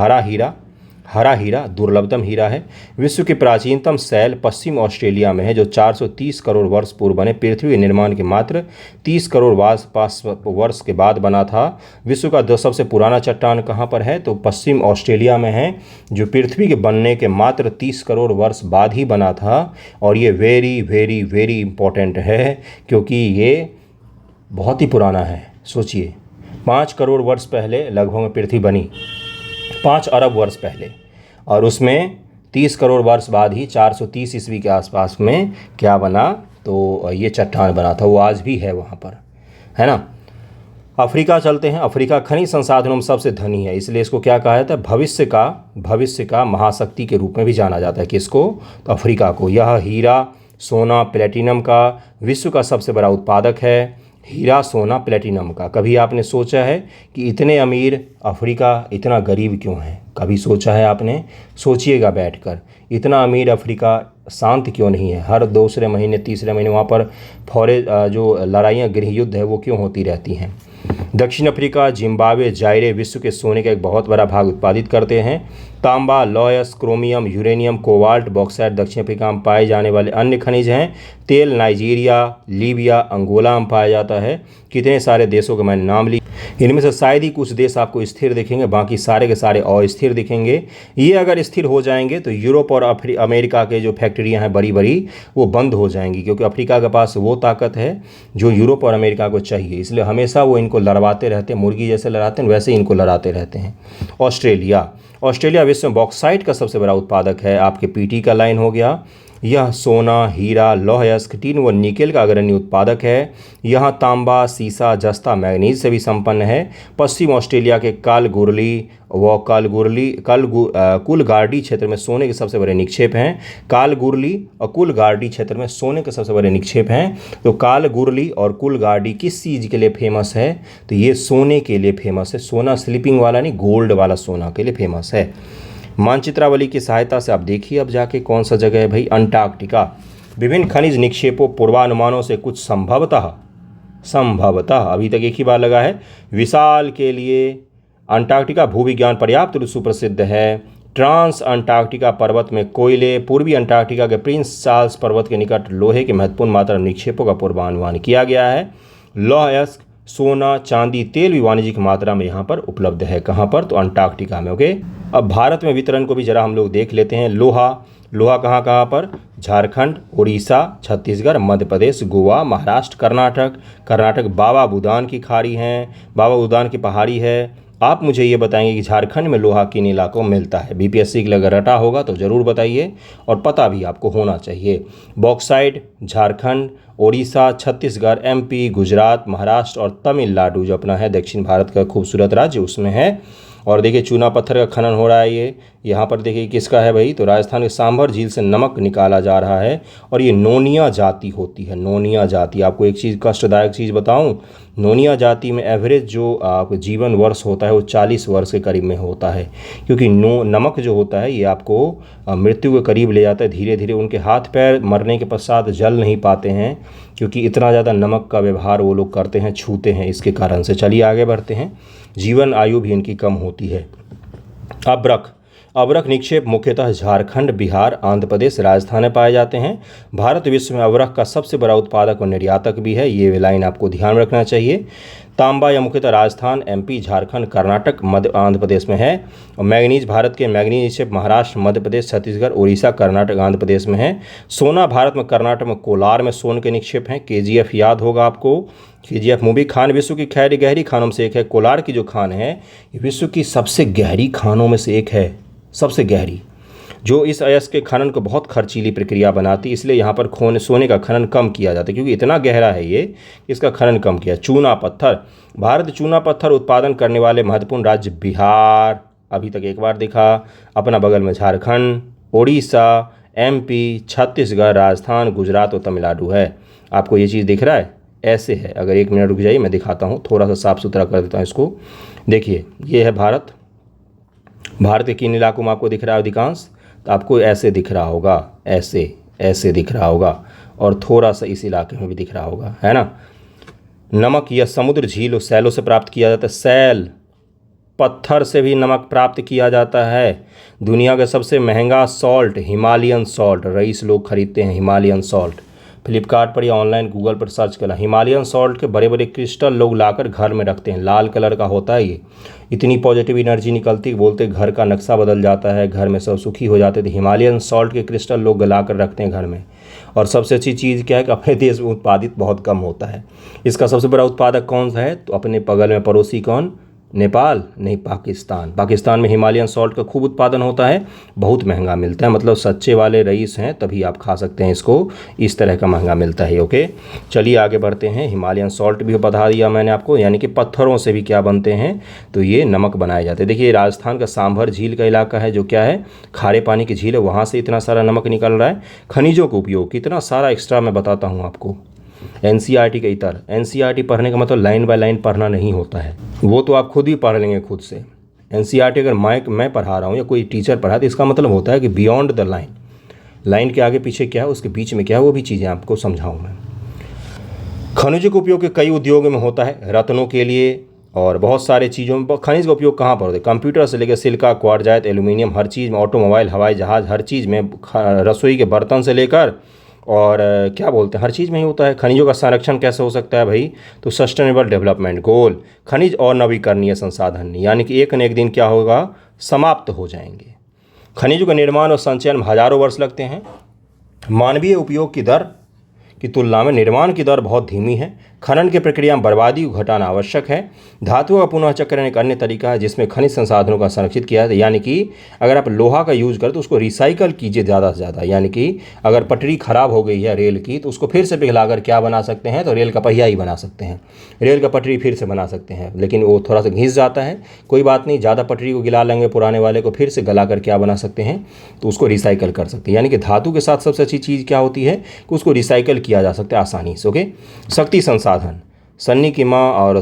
हरा हीरा दुर्लभतम हीरा है। विश्व के प्राचीनतम शैल पश्चिम ऑस्ट्रेलिया में है, जो 430 करोड़ वर्ष पूर्व बने। पृथ्वी के निर्माण के मात्र 30 करोड़ वर्ष के बाद बना था। विश्व का सबसे पुराना चट्टान कहाँ पर है, तो पश्चिम ऑस्ट्रेलिया में है, जो पृथ्वी के बनने के मात्र 30 करोड़ वर्ष बाद ही बना था। और ये वेरी वेरी वेरी इंपॉर्टेंट है, क्योंकि ये बहुत ही पुराना है। सोचिए 5 करोड़ वर्ष पहले लगभग पृथ्वी बनी, 5 अरब वर्ष पहले, और उसमें 30 करोड़ वर्ष बाद ही 430 ईस्वी के आसपास में क्या बना, तो ये चट्टान बना था। वो आज भी है वहाँ पर, है ना। अफ्रीका चलते हैं। अफ्रीका खनिज संसाधनों में सबसे धनी है, इसलिए इसको क्या कहा जाता है, भविष्य का महाशक्ति के रूप में भी जाना जाता है। किसको, तो अफ्रीका को। यह हीरा, सोना, प्लेटिनम का विश्व का सबसे बड़ा उत्पादक है। हीरा, सोना, प्लेटिनम का। कभी आपने सोचा है कि इतने अमीर अफ्रीका इतना गरीब क्यों है, कभी सोचा है आपने? सोचिएगा बैठकर, इतना अमीर अफ्रीका शांत क्यों नहीं है? हर दूसरे महीने तीसरे महीने वहाँ पर जो लड़ाइयाँ, गृह युद्ध है वो क्यों होती रहती हैं? दक्षिण अफ्रीका, जिम्बाब्वे, जायरे विश्व के सोने का एक बहुत बड़ा भाग उत्पादित करते हैं। तांबा, लौह, क्रोमियम, यूरेनियम, कोबाल्ट, बॉक्साइट दक्षिण अफ्रीका में पाए जाने वाले अन्य खनिज हैं। तेल नाइजीरिया, लीबिया, अंगोला में पाया जाता है। कितने सारे देशों के मैंने नाम लिए, इनमें से शायद ही कुछ देश आपको स्थिर दिखेंगे, बाकी सारे के सारे अस्थिर दिखेंगे। ये अगर स्थिर हो जाएंगे तो यूरोप और अमेरिका के जो फैक्ट्रियां हैं बड़ी बड़ी वो बंद हो जाएंगी, क्योंकि अफ्रीका के पास वो ताकत है जो यूरोप और अमेरिका को चाहिए। इसलिए हमेशा वो इनको लड़वाते रहते हैं, मुर्गी जैसे लड़ाते हैं वैसे ही इनको लड़ाते रहते हैं। ऑस्ट्रेलिया विश्व में बॉक्साइट का सबसे बड़ा उत्पादक है। आपके पीटी का लाइन हो गया। यह सोना, हीरा, लौह अयस्क, टीन व निकेल का अग्रणी उत्पादक है। यह तांबा, सीसा, जस्ता, मैग्नीज से भी संपन्न है। पश्चिम ऑस्ट्रेलिया के कुलगार्डी क्षेत्र में सोने के सबसे बड़े निक्षेप हैं। कालगुरली और कुलगार्डी क्षेत्र में सोने के सबसे बड़े निक्षेप हैं। तो कालगुरली और कुलगार्डी किस चीज़ के लिए फेमस है? तो ये सोने के लिए फेमस है। सोना स्लीपिंग वाला नहीं, गोल्ड वाला सोना के लिए फेमस है। मानचित्रावली की सहायता से आप देखिए अब जाके कौन सा जगह है भाई, अंटार्कटिका। विभिन्न खनिज निक्षेपों पूर्वानुमानों से कुछ संभवतः अभी तक एक ही बार लगा है। विशाल के लिए अंटार्कटिका भूविज्ञान पर्याप्त रूप से सुप्रसिद्ध है। ट्रांस अंटार्कटिका पर्वत में कोयले, पूर्वी अंटार्कटिका के प्रिंस चार्ल्स पर्वत के निकट लोहे के महत्वपूर्ण मात्रा में निक्षेपों का पूर्वानुमान किया गया है। लौह अयस्क, सोना, चांदी, तेल भी वाणिज्यिक मात्रा में यहाँ पर उपलब्ध है। कहाँ पर? तो अंटार्कटिका में। ओके, अब भारत में वितरण को भी जरा हम लोग देख लेते हैं। लोहा कहाँ कहाँ पर? झारखंड, उड़ीसा, छत्तीसगढ़, मध्य प्रदेश, गोवा, महाराष्ट्र, कर्नाटक बाबा बुदान की खाड़ी हैं, बाबा बुदान की पहाड़ी है। आप मुझे ये बताएंगे कि झारखंड में लोहा किन इलाकों में मिलता है? बीपीएससी के लिए अगर रटा होगा तो ज़रूर बताइए और पता भी आपको होना चाहिए। बॉक्साइट झारखंड, ओडिशा, छत्तीसगढ़, एमपी, गुजरात, महाराष्ट्र और तमिलनाडु जो अपना है दक्षिण भारत का खूबसूरत राज्य उसमें है। और देखिए चूना पत्थर का खनन हो रहा है। ये यहाँ पर देखिए किसका है भाई? तो राजस्थान के सांभर झील से नमक निकाला जा रहा है और ये नोनिया जाति होती है। नोनिया जाति, आपको एक चीज़ कष्टदायक चीज़ बताऊं, नोनिया जाति में एवरेज जो आपको जीवन वर्ष होता है वो 40 वर्ष के करीब में होता है, क्योंकि नमक जो होता है ये आपको मृत्यु के करीब ले जाता है। धीरे धीरे उनके हाथ पैर मरने के पश्चात जल नहीं पाते हैं, क्योंकि इतना ज़्यादा नमक का व्यवहार वो लोग करते हैं, छूते हैं, इसके कारण से। चलिए आगे बढ़ते हैं। जीवन आयु भी इनकी कम होती है। अवरक निक्षेप मुख्यतः झारखंड, बिहार, आंध्र प्रदेश, राजस्थान में पाए जाते हैं। भारत विश्व में अवरक का सबसे बड़ा उत्पादक और निर्यातक भी है। ये लाइन आपको ध्यान रखना चाहिए। तांबा या मुख्यतः राजस्थान, एमपी, झारखंड, कर्नाटक, आंध्र प्रदेश में है। और मैग्नीज भारत के मैग्नीज निक्षेप महाराष्ट्र, मध्य प्रदेश, छत्तीसगढ़, उड़ीसा, कर्नाटक, आंध्र प्रदेश में है। सोना भारत में कर्नाटक में कोलार में सोन के निक्षेप हैं। केजीएफ याद होगा आपको, केजीएफ मूवी। खान विश्व की गहरी खानों में से एक है। कोलार की जो खान है ये विश्व की सबसे गहरी खानों में से एक है, सबसे गहरी, जो इस अयस्क के खनन को बहुत खर्चीली प्रक्रिया बनाती है। इसलिए यहाँ पर सोने का खनन कम किया जाता है, क्योंकि इतना गहरा है ये, इसका खनन कम किया। चूना पत्थर, भारत चूना पत्थर उत्पादन करने वाले महत्वपूर्ण राज्य बिहार, अभी तक एक बार दिखा, अपना बगल में झारखंड, ओडिशा, एमपी, छत्तीसगढ़, राजस्थान, गुजरात और तमिलनाडु है। आपको ये चीज़ दिख रहा है? ऐसे है। अगर 1 मिनट रुक जाइए, मैं दिखाता हूँ, थोड़ा सा साफ सुथरा कर देता हूँ इसको। देखिए ये है भारत। भारत के किन इलाकों में आपको दिख रहा है अधिकांश? तो आपको ऐसे दिख रहा होगा, ऐसे दिख रहा होगा, और थोड़ा सा इस इलाके में भी दिख रहा होगा, है ना। नमक यह समुद्र, झील और सैलों से प्राप्त किया जाता है। सैल पत्थर से भी नमक प्राप्त किया जाता है। दुनिया का सबसे महंगा सॉल्ट हिमालयन सॉल्ट, रईस लोग खरीदते हैं हिमालयन सॉल्ट। फ्लिपकार्ट पर या ऑनलाइन गूगल पर सर्च करना। हिमालयन सॉल्ट के बड़े बड़े क्रिस्टल लोग लाकर घर में रखते हैं। लाल कलर का होता है ये, इतनी पॉजिटिव एनर्जी निकलती है, बोलते घर का नक्शा बदल जाता है, घर में सब सुखी हो जाते थे। हिमालयन सॉल्ट के क्रिस्टल लोग गला कर रखते हैं घर में। और सबसे अच्छी चीज़ क्या है कि अपने देश में उत्पादित बहुत कम होता है। इसका सबसे बड़ा उत्पादक कौन सा है? तो अपने बगल में पड़ोसी कौन? नेपाल नहीं, पाकिस्तान। पाकिस्तान में हिमालयन सॉल्ट का खूब उत्पादन होता है, बहुत महंगा मिलता है। मतलब सच्चे वाले रईस हैं तभी आप खा सकते हैं इसको, इस तरह का महंगा मिलता है। ओके, चलिए आगे बढ़ते हैं। हिमालयन सॉल्ट भी बता दिया मैंने आपको, यानी कि पत्थरों से भी क्या बनते हैं? तो ये नमक बनाए जाते हैं। देखिए राजस्थान का सांभर झील का इलाका है, जो क्या है, खारे पानी की झील है, वहाँ से इतना सारा नमक निकल रहा है। खनिजों का उपयोग कितना सारा एक्स्ट्रा मैं बताता हूँ आपको। एनसीईआरटी के इतर, एनसीईआरटी पढ़ने का मतलब लाइन बाय लाइन पढ़ना नहीं होता है, वो तो आप खुद ही पढ़ लेंगे खुद से। एनसीईआरटी अगर मैं पढ़ा रहा हूँ या कोई टीचर पढ़ा तो इसका मतलब होता है कि बियॉन्ड द लाइन, लाइन के आगे पीछे क्या है, उसके बीच में क्या है, वो भी चीज़ें आपको समझाऊँ मैं। खनिजों का उपयोग कई उद्योगों में होता है, रत्नों के लिए और बहुत सारे चीज़ों में। खनिज का उपयोग कहाँ पर होता है? कंप्यूटर से लेकर सिलिका, क्वार्जाइट, एल्यूमिनियम, हर चीज़ में, ऑटोमोबाइल, हवाई जहाज़, हर चीज़ में, रसोई के बर्तन से लेकर और क्या बोलते हैं, हर चीज़ में ही होता है। खनिजों का संरक्षण कैसे हो सकता है भाई? तो सस्टेनेबल डेवलपमेंट गोल, खनिज और नवीकरणीय संसाधन, यानी कि एक न एक दिन क्या होगा, समाप्त हो जाएंगे। खनिजों का निर्माण और संचयन में हजारों वर्ष लगते हैं। मानवीय उपयोग की दर की तुलना में निर्माण की दर बहुत धीमी है। खनन की प्रक्रिया में बर्बादी को घटाना आवश्यक है। धातुओं का पुनः चक्रण एक अन्य तरीका है जिसमें खनिज संसाधनों का संरक्षित किया जाता है, यानी कि अगर आप लोहा का यूज़ करें तो उसको रिसाइकल कीजिए ज़्यादा से ज़्यादा। यानी कि अगर पटरी ख़राब हो गई है रेल की तो उसको फिर से पिघलाकर क्या बना सकते हैं, तो रेल का पहिया ही बना सकते हैं, रेल का पटरी फिर से बना सकते हैं। लेकिन वो थोड़ा सा घिस जाता है, कोई बात नहीं, ज़्यादा पटरी को गिला लेंगे पुराने वाले को, फिर से गला कर क्या बना सकते हैं, तो उसको रिसाइकल कर सकते हैं। यानी कि धातु के साथ सबसे अच्छी चीज़ क्या होती है कि उसको रिसाइकल किया जा सकता है आसानी से। ओके। शक्ति संसाधन, सन्नी की माँ और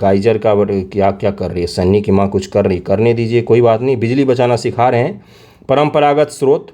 गाइजर का क्या क्या कर रही है, सन्नी की माँ कुछ कर रही, करने दीजिए, कोई बात नहीं। बिजली बचाना सिखा रहे हैं। परंपरागत स्रोत,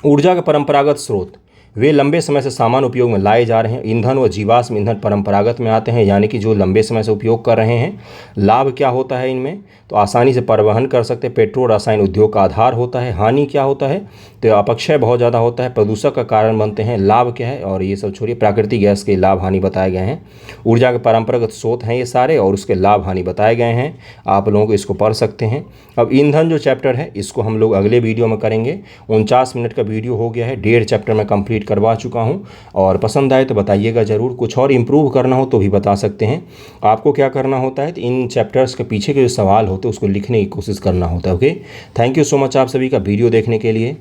ऊर्जा के परंपरागत स्रोत वे लंबे समय से सामान्य उपयोग में लाए जा रहे हैं। ईंधन व जीवाश्म ईंधन परंपरागत में आते हैं, यानी कि जो लंबे समय से उपयोग कर रहे हैं। लाभ क्या होता है इनमें, तो आसानी से परिवहन कर सकते हैं, पेट्रोल रसायन उद्योग का आधार होता है। हानि क्या होता है, तो अपक्षय बहुत ज़्यादा होता है, प्रदूषक का कारण बनते हैं। लाभ क्या है, और ये सब छोड़िए, प्राकृतिक गैस के लाभ हानि बताए गए हैं। ऊर्जा के परंपरागत स्रोत हैं ये सारे, और उसके लाभ हानि बताए गए हैं। आप लोगों को इसको पढ़ सकते हैं। अब ईंधन जो चैप्टर है इसको हम लोग अगले वीडियो में करेंगे। 49 मिनट का वीडियो हो गया है, 1.5 चैप्टर में कंप्लीट करवा चुका हूं। और पसंद आए तो बताइएगा ज़रूर, कुछ और इम्प्रूव करना हो तो भी बता सकते हैं। आपको क्या करना होता है, तो इन चैप्टर्स के पीछे के जो सवाल होते हैं उसको लिखने की कोशिश करना होता है। Okay, thank you so much आप सभी का वीडियो देखने के लिए।